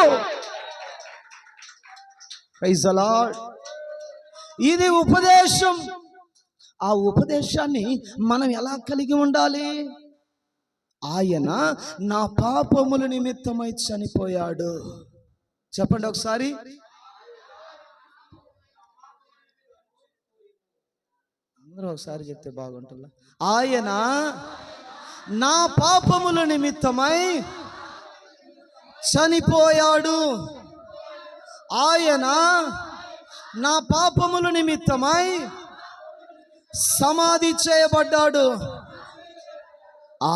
Praise the lord. ఇది ఉపదేశం. ఆ ఉపదేశాన్ని మనం ఎలా కలిగి ఉండాలి? ఆయన నా పాపముల నిమిత్తమై చనిపోయాడు. చెప్పండి ఒకసారి. అందరూ ఒకసారి చెప్తే బాగుంటుందా? ఆయన నా పాపముల నిమిత్తమై చనిపోయాడు. ఆయన నా పాపముల నిమిత్తమై సమాధి చేయబడ్డాడు.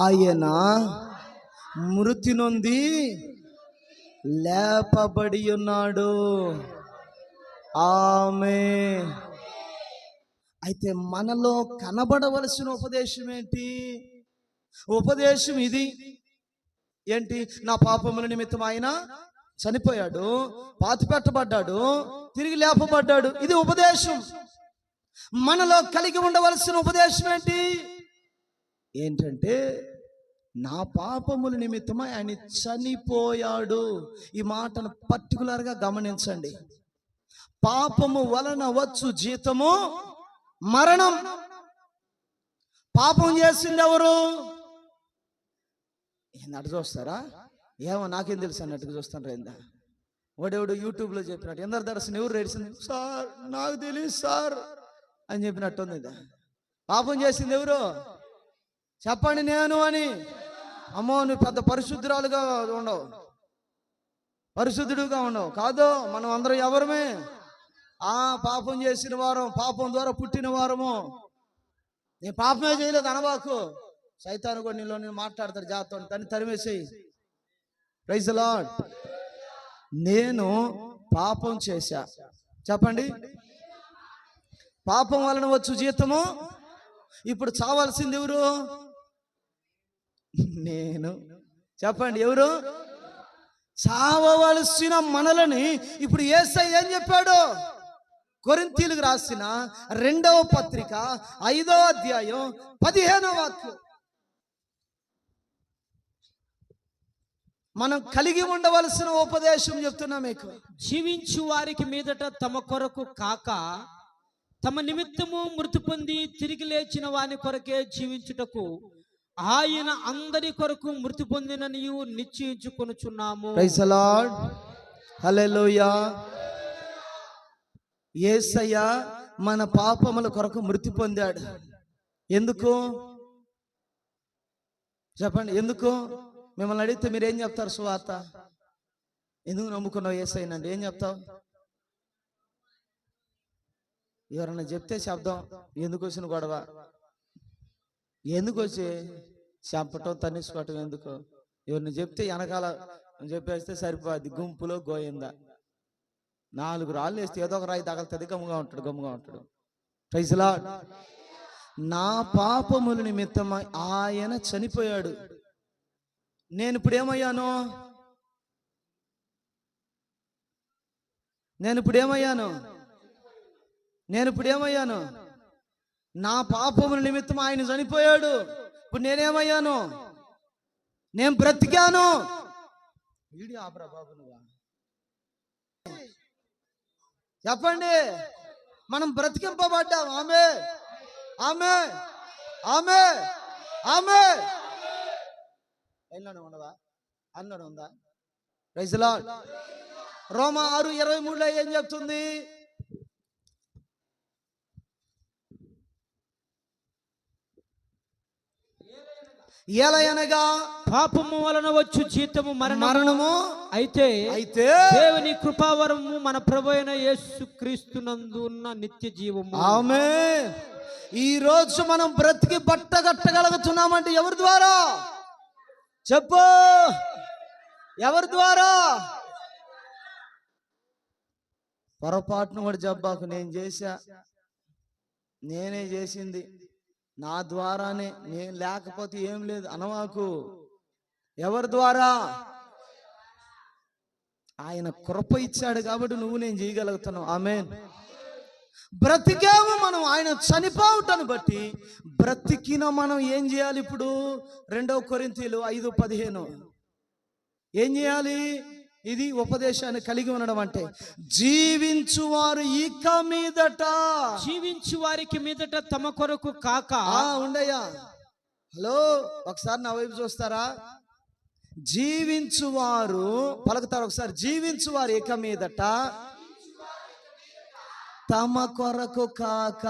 ఆయన మృతి నొంది లేపబడి ఉన్నాడు. ఆమేన్. అయితే మనలో కనబడవలసిన ఉపదేశం ఏంటి? ఉపదేశం ఇది. ఏంటి? నా పాపముల నిమిత్తం ఆయన చనిపోయాడు, పాతిపెట్టబడ్డాడు, తిరిగి లేపబడ్డాడు. ఇది ఉపదేశం. మనలో కలిగి ఉండవలసిన ఉపదేశం ఏంటంటే నా పాపముల నిమిత్తమై ఆయన చనిపోయాడు. ఈ మాటను పర్టికులర్గా గమనించండి. పాపము వలన వచ్చు జీతము మరణం. పాపం చేసింది ఎవరు? అటు చూస్తారా? ఏమో నాకేం తెలుసు అన్నట్టుగా చూస్తాను. ఏందా వాడెవడు యూట్యూబ్లో చెప్పినట్టు ఎందరు దర్శనం ఎవరు రేడిసింది సార్ నాకు తెలియదు సార్ అని చెప్పినట్టుంది. పాపం చేసింది ఎవరు? చెప్పండి నేను అని. అమ్మో నువ్వు పెద్ద పరిశుద్ధురాలుగా ఉండవు, పరిశుద్ధుడుగా ఉండవు. కాదు, మనం అందరం ఎవరమే పాపం చేసిన వారం, పాపం ద్వారా పుట్టిన వారము. నేను పాపమే చేయలేదు అనబాకు. సైతాను కూడా నీలో నేను మాట్లాడతాడు, జాగ్రత్త, తను తరిమేసేయి. Praise the lord. నేను పాపం చేశా. చెప్పండి. పాపం వలన వచ్చు జీతము. ఇప్పుడు చావాల్సింది ఎవరు? నేను. చెప్పండి ఎవరు? చావవలసిన మనలని ఇప్పుడు యేసయ్య ఏం చెప్పాడు? కొరింథీయులకు రాసిన 2వ పత్రిక 5వ అధ్యాయం 15వ వాక్యం. మనం కలిగి ఉండవలసిన ఉపదేశం చెప్తున్నా మీకు. జీవించు వారికి మీదట తమ కొరకు కాక తమ నిమిత్తము మృతి పొంది తిరిగి లేచిన వాని కొరకే జీవించుటకు ఆయన అందరి కొరకు మృతి పొందిననియు నిశ్చయించుకొనుచున్నాము. ప్రైజ్ ది లార్డ్, హల్లెలూయా. యేసయ్య మన పాపముల కొరకు మృతి పొందాడు. ఎందుకు చెప్పండి? ఎందుకు? మిమ్మల్ని అడిగితే మీరు ఏం చెప్తారు? సువార్త ఎందుకు నమ్ముకున్నావు యేసయ్యనండి? ఏం చెప్తావు? ఎవరన్నా చెప్తే శబ్దం, ఎందుకు వచ్చిన గొడవ, ఎందుకు వచ్చి చెప్పటం తన్నిసుకోవటం ఎందుకు? ఎవరిని చెప్తే వెనకాల చెప్పేస్తే సరిపోద్ది. గుంపులో గోయిందా 4 రాళ్ళు వేస్తే ఏదో ఒక రాయి తగలుతుంది, గమ్ముగా ఉంటాడు. Praise the lord. నా పాపముల నిమిత్తం ఆయన చనిపోయాడు. నేను ఇప్పుడు ఏమయ్యాను? నా పాపముల నిమిత్తం ఆయన చనిపోయాడు. ఇప్పుడు నేనేమయ్యాను? నేను బ్రతికాను. వీడియో ఆపరా బాబు నువ్వా? చెప్పండి. మనం బ్రతికింపబడ్డాం. ఆమె ఆమె ఆమె ఆమె ఎన్నడూ ఉండవా? అన్నడు ఉందా? Praise the lord. రోమా 6:23 ఏం చెప్తుంది? ఏలయనగా పాపము వలన వచ్చు జీతము మరణము, అయితే దేవుని కృపావరము మన ప్రభువైన యేసుక్రీస్తునందు ఉన్న నిత్య జీవము. ఆమేన్. ఈ రోజు మనం బ్రతికి బట్ట కట్టగలుగుతున్నామంటే ఎవరి ద్వారా? చెప్పు, ఎవరి ద్వారా? పొరపాటును కూడా జబ్బాకు నేనే చేసింది, నా ద్వారానే, నేను లేకపోతే ఏం లేదు అనవాకు. ఎవరి ద్వారా? ఆయన కృప ఇచ్చాడు కాబట్టి నువ్వు నేను చేయగలుగుతున్నావు. ఆమేన్. బ్రతికాము మనం ఆయన చనిపోవటాన్ని బట్టి. బ్రతికిన మనం ఏం చేయాలి? ఇప్పుడు 2 కొరింథీయులు 5:15 ఏం చేయాలి? ఇది ఉపదేశాన్ని కలిగి ఉండడం అంటే జీవించువారు ఇక మీదట, జీవించు వారికి మీదట తమ కొరకు కాక. ఉండయ్యా, హలో ఒకసారి నా వైపు చూస్తారా? జీవించువారు పలుకుతారు ఒకసారి. జీవించువారు ఇక మీదట తమ కొరకు కాక.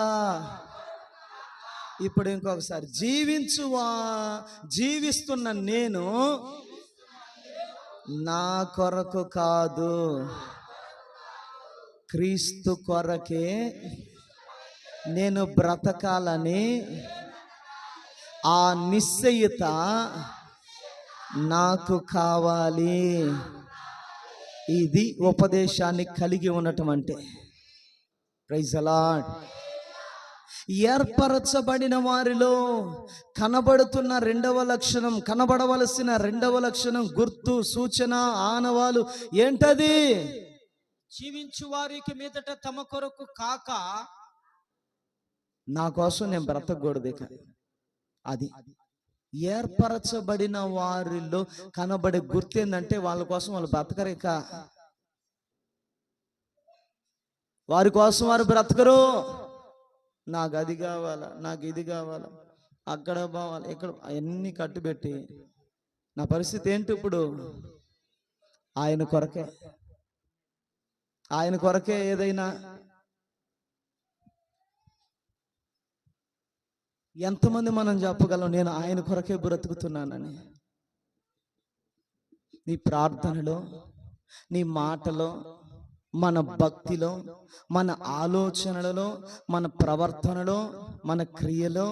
ఇప్పుడు ఇంకొకసారి, జీవిస్తున్న నేను నా కొరకు కాదు, క్రీస్తు కొరకే నేను బ్రతకాలని ఆ నిశ్చయిత నాకు కావాలి. ఇది ఉపదేశాన్ని కలిగి ఉండటం అంటే. Praise the lord. ఏర్పరచబడిన వారిలో కనబడుతున్న కనబడవలసిన రెండవ లక్షణం, గుర్తు, సూచన, ఆనవాలు ఏంటది? జీవించు వారికి మీదట తమ కొరకు కాక. నా కోసం నేను బ్రతకూడదు. అది ఏర్పరచబడిన వారిలో కనబడే గుర్తు ఏంటంటే వాళ్ళ కోసం వాళ్ళు బ్రతకరేక, వారి కోసం వారు బ్రతకరు. నాకు అది కావాలా, నాకు ఇది కావాలా, అక్కడ పోవాలి, ఇక్కడ అన్నీ కట్టుబెట్టి నా పరిస్థితి ఏంటి ఇప్పుడు? ఆయన కొరకే ఏదైనా. ఎంతమంది మనం చెప్పగలం నేను ఆయన కొరకే బ్రతుకుతున్నానని? నీ ప్రార్థనలో, నీ మాటలో, మన భక్తిలో, మన ఆలోచనలలో, మన ప్రవర్తనలో, మన క్రియలో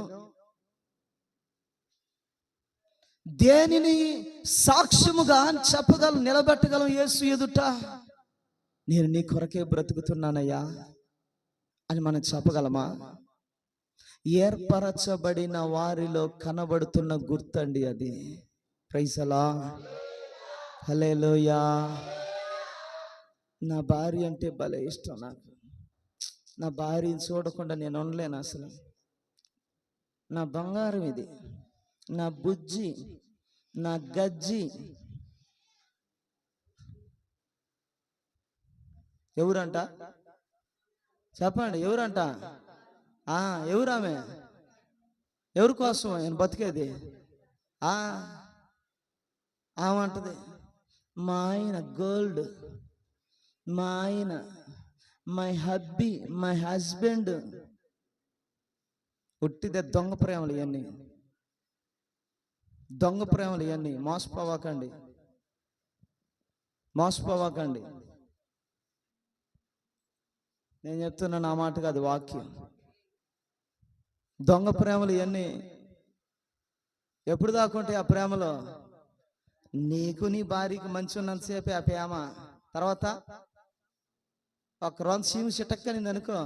దేనిని సాక్ష్యముగా చెప్పగలం, నిలబెట్టగలం యేసు ఎదుట? నేను నీ కొరకే బ్రతుకుతున్నానయ్యా అని మనం చెప్పగలమా? ఏర్పరచబడిన వారిలో కనబడుతున్న గుర్తండి అది. ప్రైజ్ ది లార్డ్, హల్లెలూయా. నా భార్య అంటే భలే ఇష్టం నాకు. నా భార్యని చూడకుండా నేను ఉండలేను అసలు. నా బంగారం ఇది, నా బుజ్జి, నా గజ్జి, ఎవరంట చెప్పండి, ఎవరంట? ఎవరామె? ఎవరి కోసం ఆయన బతికేది? ఆమంటది, మా ఆయన గోల్డ్, మా ఆయన, మై హబ్బీ, మై హస్బెండ్. ఉట్టిదే దొంగ ప్రేమలు ఇవన్నీ, దొంగ ప్రేమలు ఇవన్నీ. మోసపోవాకండి, మోసపోవాకండి. నేను చెప్తున్నా, నా మాట కాదు, వాక్యం. దొంగ ప్రేమలు ఇవన్నీ ఎప్పుడు దాకుంటే ఆ ప్రేమలో నీకు నీ భార్యకి మంచి ఉన్నంతసేపే ఆ ప్రేమ. తర్వాత ఒక రోజు సీము చిటక్కనింది అనుకో,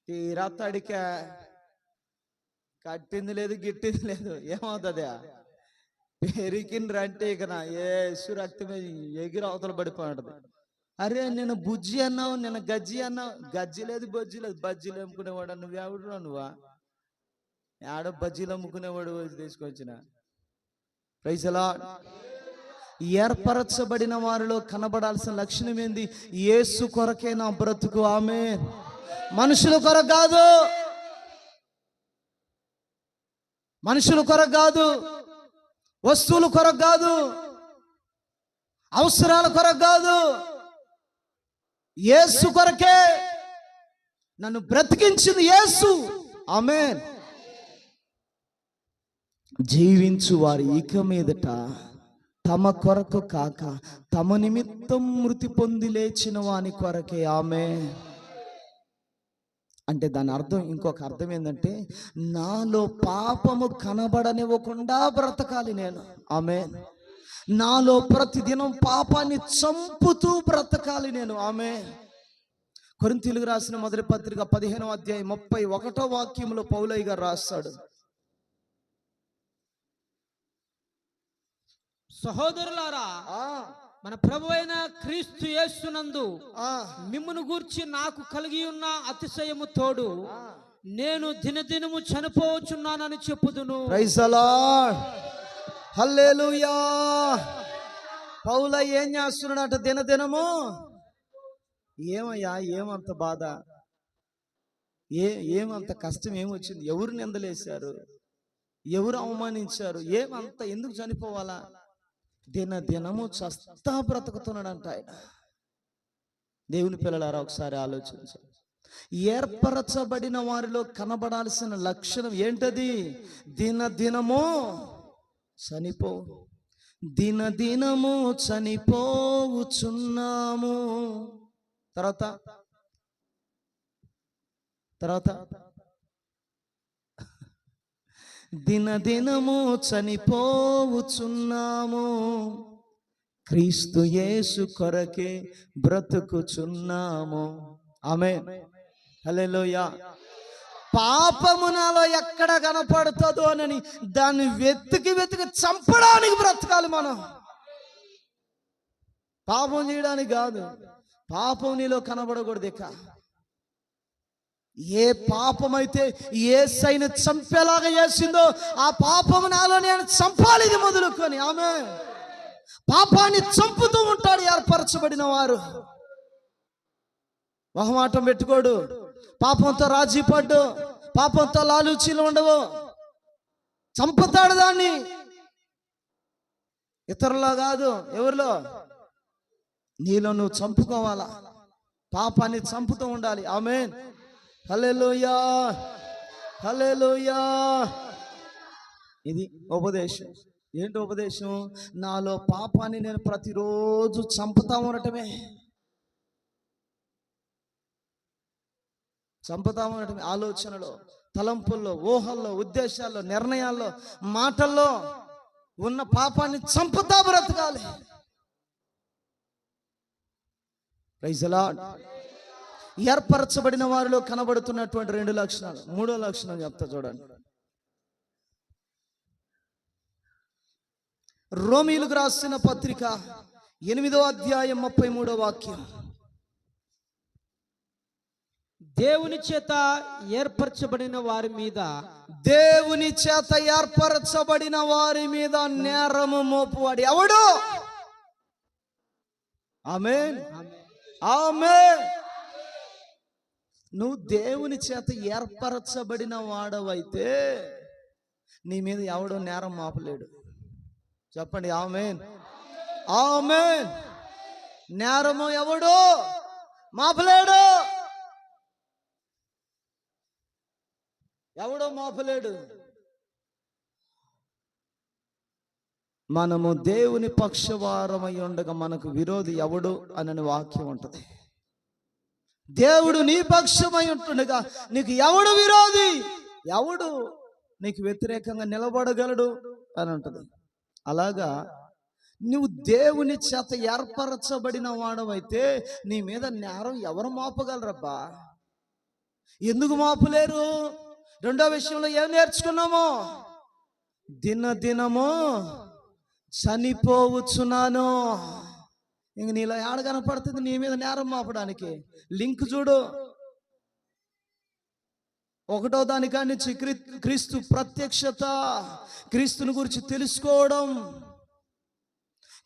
ఈ రాత్తాడిక కట్టింది లేదు, గిట్టింది లేదు, ఏమవుతుంది? పెరికిండ్రు అంటే ఇక నా ఏసు రక్తమే ఎగిరి అవతల పడిపోతుంది. అరే నేను బుజ్జి అన్నావు, నేను గజ్జి అన్నావు. గజ్జి లేదు, బజ్జి లేదు. బజ్జీలు అమ్ముకునేవాడు నువ్వెవడురా? నువ్వా ఆడ బజ్జీలు అమ్ముకునేవాడు తీసుకొచ్చిన. Praise lord. ఏర్పరచబడిన వారిలో కనబడాల్సిన లక్షణం ఏంది? యేసు కొరకే నా బ్రతుకు. ఆమేన్. మనుషుల కొరకు కాదు, మనుషుల కొరకు కాదు, వస్తువుల కొరకు కాదు, అవసరాల కొరకు కాదు, యేసు కొరకే. నన్ను బ్రతికించింది యేసు. ఆమేన్. జీవించు వారు ఇక మీదట తమ కొరకు కాక తమ నిమిత్తం మృతి పొంది లేచిన వాని కొరకే. ఆమేన్. అంటే దాని అర్థం, ఇంకొక అర్థం ఏంటంటే, నాలో పాపము కనబడనివ్వకుండా బ్రతకాలి నేను. ఆమేన్. నాలో ప్రతిదినం పాపాన్ని చంపుతూ బ్రతకాలి నేను. ఆమేన్. కొరింథీయులకు రాసిన మొదటి పత్రిక 15వ అధ్యాయం 31వ వాక్యంలో పౌలయ్య గారు రాస్తాడు, సహోదరులారా, మన ప్రభువైన క్రీస్తు యేసునందు మిమ్మును గూర్చి నాకు కలిగి ఉన్న అతిశయము తోడు నేను దినదినము చనిపోవచ్చున్నానని చెప్పుదును. Praise the Lord. హల్లెలూయా. పౌలయ్య ఏం చేస్తున్నాడట? దినదినము. ఏమయ్యా, ఏమంత బాధ, ఏమంత కష్టం ఏమొచ్చింది? ఎవరు నిందలేశారు? ఎవరు అవమానించారు? ఏమంత ఎందుకు చనిపోవాలా? దినదినము చస్తా బ్రతుకుతున్నాడంట ఆయన. దేవుని పిల్లలారా, ఒకసారి ఆలోచించండి. ఏర్పరచబడిన వారిలో కనబడాల్సిన లక్షణం ఏంటది? దినదినము చనిపో, దినదినము చనిపోవుచున్నాము. తర్వాత దినదినము చనిపోవుచున్నాము, క్రీస్తు యేసు కొరకే బ్రతుకుచున్నాము. ఆమేన్. హల్లెలూయా. పాపము నాలో ఎక్కడ కనపడుతుందో అని దాన్ని వెతికి చంపడానికి బ్రతకాలి మనం. పాపం చేయడానికి కాదు. పాపం నీలో కనబడకూడదు. ఇక ఏ పాపమైతే యేసయ్యను చంపేలాగా చేసిందో ఆ పాపము నాలో నేను చంపాలి, ఇది మొదలుకొని. ఆమె పాపాన్ని చంపుతూ ఉంటాడు ఏర్పరచబడిన వారు. మొహమాటం పెట్టుకోడు, పాపంతో రాజీ పడ్డు, పాపంతో లాలూచీలు ఉండవు. చంపుతాడు దాన్ని. ఇతరులో కాదు, ఎవరిలో? నీలో నువ్వు చంపుకోవాలా, పాపాన్ని చంపుతూ ఉండాలి. ఆమేన్. హల్లెలూయా, హల్లెలూయా. ఇది ఉపదేశం. ఏంటి ఉపదేశం? నాలో పాపాన్ని నేను ప్రతిరోజు చంపుతా ఉండటమే, చంపుతా ఉండటమే. ఆలోచనలో, తలంపుల్లో, ఊహల్లో, ఉద్దేశాల్లో, నిర్ణయాల్లో, మాటల్లో ఉన్న పాపాన్ని చంపుతా బ్రతకాలి. Praise the lord. ఏర్పరచబడిన వారిలో కనబడుతున్నటువంటి రెండు లక్షణాలు. మూడో లక్షణం చెప్తా చూడండి. రోమీయులకు రాసిన పత్రిక 8వ అధ్యాయం 33వ వాక్యం. దేవుని చేత ఏర్పరచబడిన వారి మీద, దేవుని చేత ఏర్పరచబడిన వారి మీద నేరము మోపువాడు ఎవడు? ఆమేన్. ఆమేన్. నువ్వు దేవుని చేత ఏర్పరచబడిన వాడవైతే నీ మీద ఎవడో నేరం మోపలేడు. చెప్పండి ఆమేన్. ఆమేన్. నేరము ఎవడో మోపలేడు. ఎవడో మోపలేడు. మనము దేవుని పక్షవారమై ఉండగా మనకు విరోధి ఎవడు అని వాక్యం ఉంటుంది. దేవుడు నీ పక్షమై ఉంటుండగా నీకు ఎవడు విరోధి, ఎవడు నీకు వ్యతిరేకంగా నిలబడగలడు అని ఉంటుంది. అలాగా నువ్వు దేవుని చేత ఏర్పరచబడిన వాడవైతే నీ మీద నేరం ఎవరు మోపగలరబ్బా? ఎందుకు మోపలేరు? రెండో విషయంలో ఏం నేర్చుకున్నాము? దినదినము చనిపోవచ్చున్నాను. ఇంక నీలో ఏడ కనపడుతుంది నీ మీద నేరం మోపడానికి? లింక్ చూడు. 1వ దానికాడి నుంచి క్రీస్తు ప్రత్యక్షత, క్రీస్తుని గురించి తెలుసుకోవడం,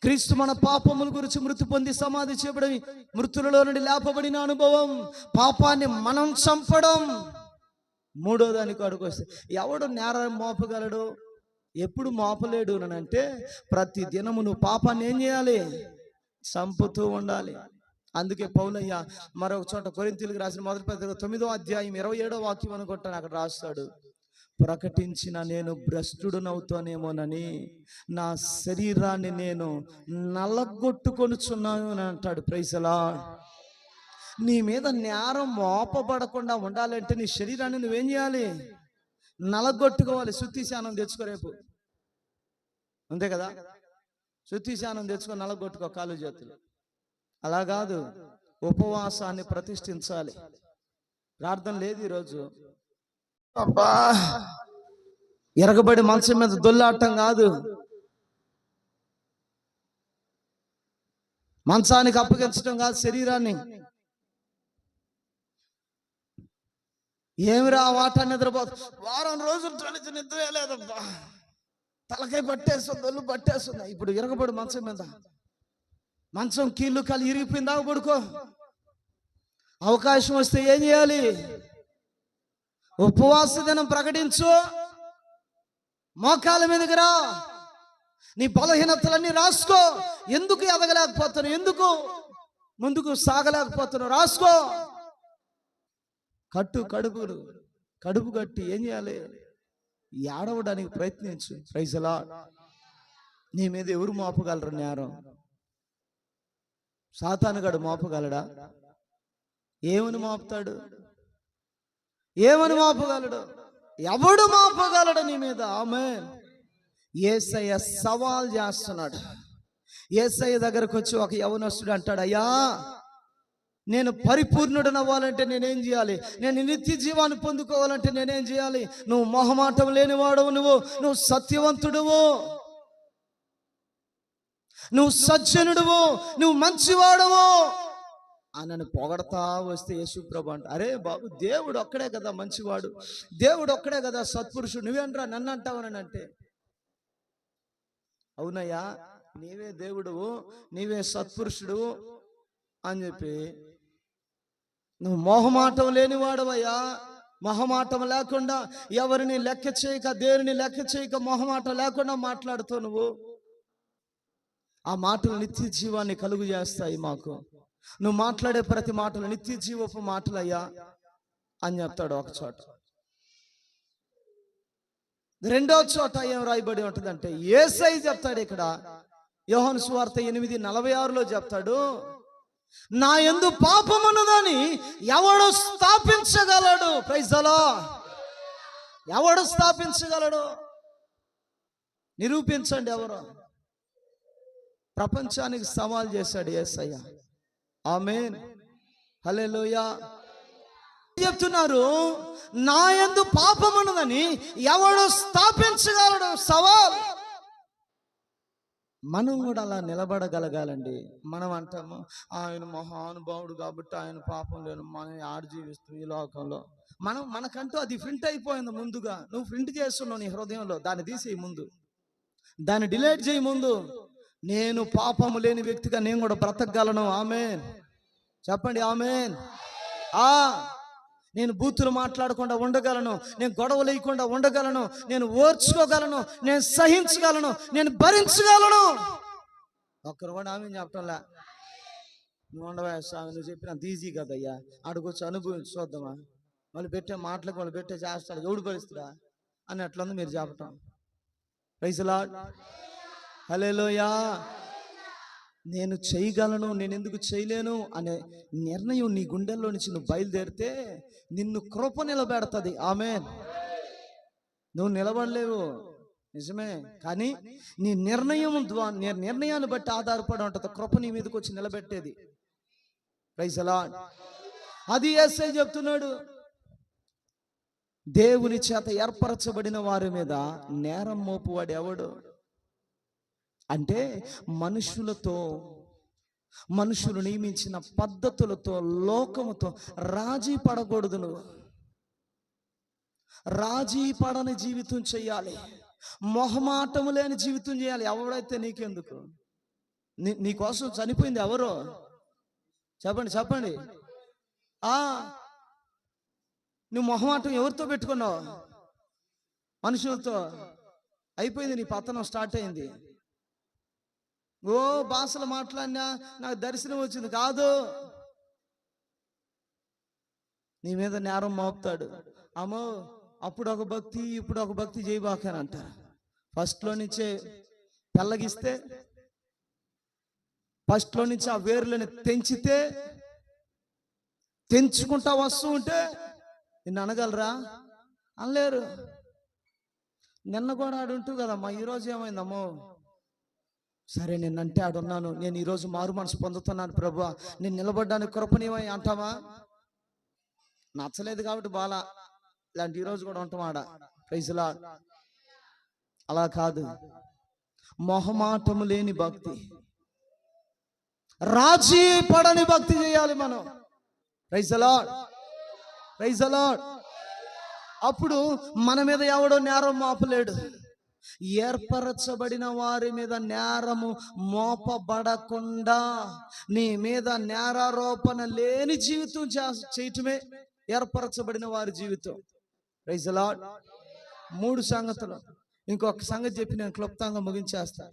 క్రీస్తు మన పాపముల గురించి మృతి పొంది సమాధి చేయబడి మృతులలో నుండి లేపబడిన అనుభవం, పాపాన్ని మనం చంపడం. 3వ దానికాడికి వస్తే ఎవడు నేరం మోపగలడు? ఎప్పుడు మోపలేడు అని అంటే ప్రతి దినము నువ్వు పాపాన్ని ఏం చేయాలి? చంపుతూ ఉండాలి. అందుకే పౌలయ్య మరొక చోట కొరింథీయులకు రాసిన 1వ పత్రిక 9వ అధ్యాయం 27వ వాక్యం అనుకుంటాను, అక్కడ రాస్తాడు, ప్రకటించిన నేను భ్రష్టుడునవుతానేమోనని నా శరీరాన్ని నేను నలగొట్టుకొనుచున్నాను అని అంటాడు. Praise the lord. నీ మీద నేరం మోపబడకుండా ఉండాలంటే నీ శరీరాన్ని నువ్వేం చేయాలి? నలగొట్టుకోవాలి. శుద్ధి శానం తెచ్చుకో రేపు, అంతే కదా? శుద్ధి శానం తెచ్చుకో, నలగొట్టుకో కాలు చేతులు. అలా కాదు, ఉపవాసాన్ని ప్రతిష్ఠించాలి. ప్రార్థన లేదు ఈరోజు. అబ్బా, ఎరగబడి మంచం మీద దొల్లాటం కాదు, మంచానికి అప్పగించడం కాదు శరీరాన్ని. ఏమిరా వాటా నిద్రపోతు, వారం రోజులు నిద్ర లేదబ్బా, తలకాయ పట్టేస్తుంది, ఒళ్ళు పట్టేస్తుంది. ఇప్పుడు ఇరగబడి మంచం మీద, మంచం కీళ్ళు కాలు ఇరిగిపోయిందా? పడుకో. అవకాశం వస్తే ఏం చేయాలి? ఉపవాస దినం ప్రకటించు. మోకాల మీదకి రా, నీ బలహీనతలన్నీ రాసుకో. ఎందుకు ఎదగలేకపోతున్నావు, ఎందుకు ముందుకు సాగలేకపోతున్నావు రాసుకో. కడుపు కట్టి ఏం చేయాలి? ఏడవడానికి ప్రయత్నించు. Praise the lord. నీ మీద ఎవరు మోపగలరు నేరం? సాతానుగాడు మోపగలడా? ఏమని మోపుతాడు? ఏమని మోపగలడు? ఎవడు మోపగలడు నీ మీద? ఆమేన్. యేసయ్య సవాల్ చేస్తున్నాడు. యేసయ్య దగ్గరకు వచ్చి ఒక యవనస్తుడు అంటాడు, అయ్యా, నేను పరిపూర్ణుడు అవ్వాలంటే నేనేం చేయాలి? నేను నిత్య జీవాన్ని పొందుకోవాలంటే నేనేం చేయాలి? నువ్వు మొహమాటం లేనివాడవు, నువ్వు సత్యవంతుడువు, నువ్వు సజ్జనుడువు, నువ్వు మంచివాడవు అని పొగడతా వస్తే యేసుప్రభు అంట, అరే బాబు, దేవుడు ఒక్కడే కదా మంచివాడు, దేవుడు ఒక్కడే కదా సత్పురుషుడు, నువ్వేంట్రా నన్ను అంటావని అంటే, అవునయ్యా, నీవే దేవుడువు, నీవే సత్పురుషుడు అని చెప్పి, నువ్వు మొహమాటం లేనివాడవయ్యా, మొహమాటం లేకుండా ఎవరిని లెక్క చేయక, దేనిని లెక్క చేయక, మొహమాటం లేకుండా మాట్లాడుతావు నువ్వు. ఆ మాటలు నిత్య జీవాన్ని కలుగు చేస్తాయి మాకు. నువ్వు మాట్లాడే ప్రతి మాటలు నిత్య జీవపు మాటలయ్యా అని చెప్తాడు ఒక చోట. 2వ చోట ఏం రాయబడి ఉంటుందంటే, యేసయ్య చెప్తాడు ఇక్కడ, యోహాను సువార్త 8:46లో చెప్తాడు, నా యందు పాపమున్నదని ఎవడు స్థాపించగలడు? Praise the lord. ఎవడు స్థాపించగలడు? నిరూపించండి ఎవరు. ప్రపంచానికి సవాల్ చేశాడు యేసయ్య. ఆమేన్, హల్లెలూయా. చెప్తున్నారు, నా యందు పాపమున్నదని ఎవడు స్థాపించగలడు? సవాల్. మనం కూడా అలా నిలబడగలగాలండి. మనం అంటాము, ఆయన మహానుభావుడు కాబట్టి ఆయన పాపం లేను, మనం ఆడు జీవిస్తూ ఈ లోకంలో. మనకంటూ అది ప్రింట్ అయిపోయింది ముందుగా. నువ్వు ప్రింట్ చేస్తున్నావు నీ హృదయంలో, దాన్ని తీసేయి ముందు, దాన్ని డిలీట్ చేయి ముందు. నేను పాపము లేని వ్యక్తిగా నేను కూడా బ్రతకగలను. ఆమేన్. చెప్పండి ఆమేన్. ఆ నేను బూతులు మాట్లాడకుండా ఉండగలను, నేను గొడవ లేకుండా ఉండగలను, నేను ఓర్చుకోగలను, నేను సహించగలను, నేను భరించగలను. ఒక్కరు కూడా ఆమె చెప్పటంలా. నువ్వు ఉండవా స్వామి, నువ్వు చెప్పినంత ఈజీ కదయ్యా, ఆడుకొచ్చి అనుభవించి చూద్దామా, వాళ్ళు పెట్టే మాటలకు వాళ్ళు పెట్టే చేస్తాడు ఎవడు భరిస్తుడా అని అట్లుంది మీరు చెప్పటం. ప్రైజ్ లార్డ్, హల్లెలూయా. నేను చేయగలను, నేను ఎందుకు చేయలేను అనే నిర్ణయం నీ గుండెల్లో నుంచి నువ్వు బయలుదేరితే నిన్ను కృప నిలబెడతది. ఆమేన్. నువ్వు నిలబడలేవు నిజమే, కానీ నీ నిర్ణయాన్ని బట్టి ఆధారపడి ఉంటుంది కృప నీ మీదకి వచ్చి నిలబెట్టేది. Praise lord. అది యేసే చెప్తున్నాడు, దేవుని చేత ఏర్పరచబడిన వారి మీద నేరం మోపువాడు ఎవడు అంటే మనుషులు నియమించిన పద్ధతులతో, లోకముతో రాజీ పడకూడదు. నువ్వు రాజీ పడని జీవితం చేయాలి, మొహమాటము లేని జీవితం చేయాలి. ఎవడైతే నీకెందుకు, నీకోసం చనిపోయింది ఎవరో చెప్పండి. నువ్వు మొహమాటం ఎవరితో పెట్టుకున్నావు? మనుషులతో. అయిపోయింది, నీ పతనం స్టార్ట్ అయింది. ఓ భాషలు మాట్లాడినా నాకు దర్శనం వచ్చింది కాదు, నీ మీద నేరం మోపుతాడు. అమ్మో అప్పుడు ఒక భక్తి ఇప్పుడు ఒక భక్తి చేయబాకని అంటారు. ఫస్ట్లో నుంచే పెళ్ళగిస్తే, ఫస్ట్లో నుంచి ఆ వేర్లని తెంచుకుంటా వస్తూ ఉంటే నిన్ను అనగలరా? అనలేరు. నిన్న కూడా ఆడుంటూ కదమ్మా, ఈరోజు ఏమైందమ్మో, సరే నిన్నంటే ఆడున్నాను, నేను ఈరోజు మారు మనసు పొందుతున్నాను ప్రభువా, నేను నిలబడ్డానికి కృపణీయమై అంటావా? నచ్చలేదు కాబట్టి బాలా, ఇలాంటి ఈరోజు కూడా ఉంటాం ఆడ. Praise lord. అలా కాదు, మొహమాటము లేని భక్తి, రాజీ పడని భక్తి చేయాలి మనం. Praise lord, praise lord. అప్పుడు మన మీద ఎవడో నేరం మోపలేడు. ఏర్పరచబడిన వారి మీద నేరము మోపబడకుండా నీ మీద నేరారోపణ లేని జీవితం చేయటమే ఏర్పరచబడిన వారి జీవితం. Praise lord. 3 సంగతులు. ఇంకొక సంగతి చెప్పి నేను క్లుప్తంగా ముగించేస్తా.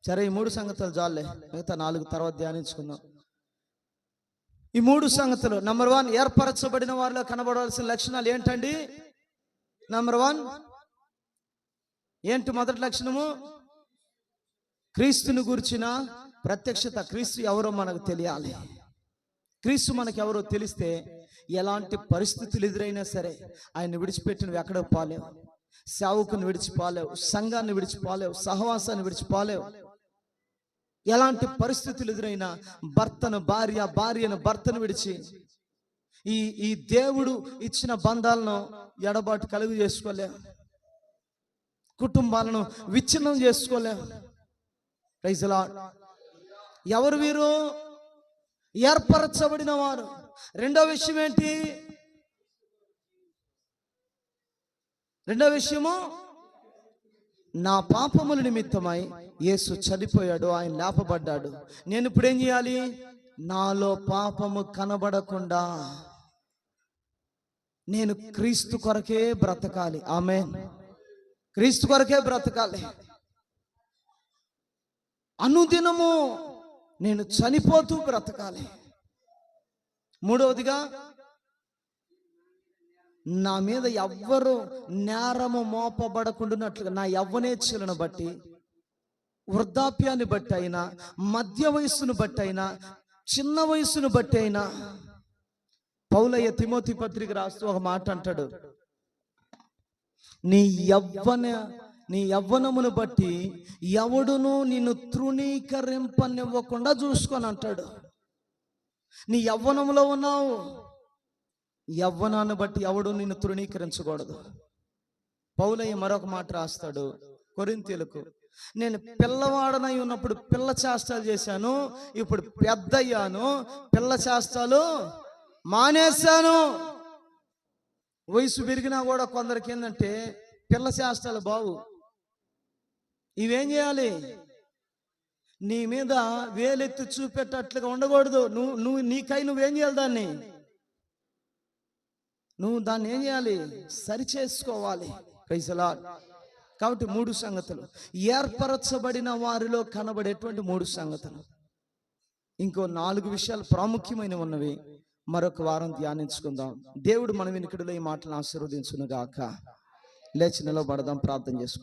సరే, ఈ 3 సంగతులు చాలే, మిగతా 4 తర్వాత ధ్యానించుకుందాం. ఈ 3 సంగతులు. నంబర్ 1, ఏర్పరచబడిన వారిలో కనబడవలసిన లక్షణాలు ఏంటండి? నంబర్ 1 ఏంటి? మొదటి లక్షణము క్రీస్తుని గురించిన ప్రత్యక్షత. క్రీస్తు ఎవరో మనకు తెలియాలి. క్రీస్తు మనకు ఎవరో తెలిస్తే ఎలాంటి పరిస్థితులు ఎదురైనా సరే ఆయన విడిచిపెట్టి నువ్వు ఎక్కడికి పోలేవు. సేవకుని విడిచిపోలేవు, సంఘాన్ని విడిచిపోలేవు, సహవాసాన్ని విడిచిపోలేవు. ఎలాంటి పరిస్థితులు ఎదురైనా భార్యను భర్తను విడిచి ఈ దేవుడు ఇచ్చిన బంధాలను ఎడబాటు కలుగు చేసుకోలేవు, కుటుంబాలను విచ్ఛిన్నం చేసుకోలేవు. Praise lord. ఎవరు వీరు? ఏర్పరచబడిన వారు. రెండో విషయం ఏంటి? రెండో విషయము, నా పాపముల నిమిత్తమై యేసు చనిపోయాడు, ఆయన లేపబడ్డాడు. నేను ఇప్పుడు ఏం చేయాలి? నాలో పాపము కనబడకుండా నేను క్రీస్తు కొరకే బ్రతకాలి. ఆమేన్. క్రీస్తు కొరకే బ్రతకాలి. అనుదినము నేను చనిపోతూ బ్రతకాలి. మూడవదిగా, నా మీద ఎవ్వరు నేరము మోపబడకుండానట్లుగా నా యవ్వనేచ్ఛలను బట్టి, వృద్ధాప్యాన్ని బట్టి అయినా, మధ్య వయస్సును బట్టి అయినా, చిన్న వయస్సును బట్టి అయినా, పౌలయ్య తిమోతి పత్రిక రాస్తూ ఒక మాట అంటాడు, నీ యవ్వనమును బట్టి ఎవడును నిన్ను తృణీకరింపనివ్వకుండా చూసుకొని అంటాడు. నీ యవ్వనంలో ఉన్నావు, యవ్వనాన్ని బట్టి ఎవడు నిన్ను తృణీకరించకూడదు. పౌలయ్య మరొక మాట రాస్తాడు కొరింథీయులకు, నేను పిల్లవాడనై ఉన్నప్పుడు పిల్ల చేష్టాలు చేశాను, ఇప్పుడు పెద్దయ్యాను, పిల్ల చేష్టాలు మానేశాను. వయసు పెరిగినా కూడా కొందరికి ఏంటంటే పిల్ల చేష్టాలు బావు. ఇవేం చేయాలి? నీ మీద వేలెత్తి చూపెట్టట్లుగా ఉండకూడదు. నీకై నువ్వేం చేయాలి? దాన్ని ఏం చేయాలి? సరి చేసుకోవాలి. Praise the lord. కాబట్టి 3 సంగతులు, ఏర్పరచబడిన వారిలో కనబడేటువంటి 3 సంగతులు. ఇంకో 4 విషయాలు ప్రాముఖ్యమైనవి ఉన్నవి, మరొక వారం ధ్యానించుకుందాం. దేవుడు మన వినికిడిలో ఈ మాటలను ఆశీర్వదించును గాక. లేచి నిలబడదాం, ప్రార్థన చేసుకుందాం.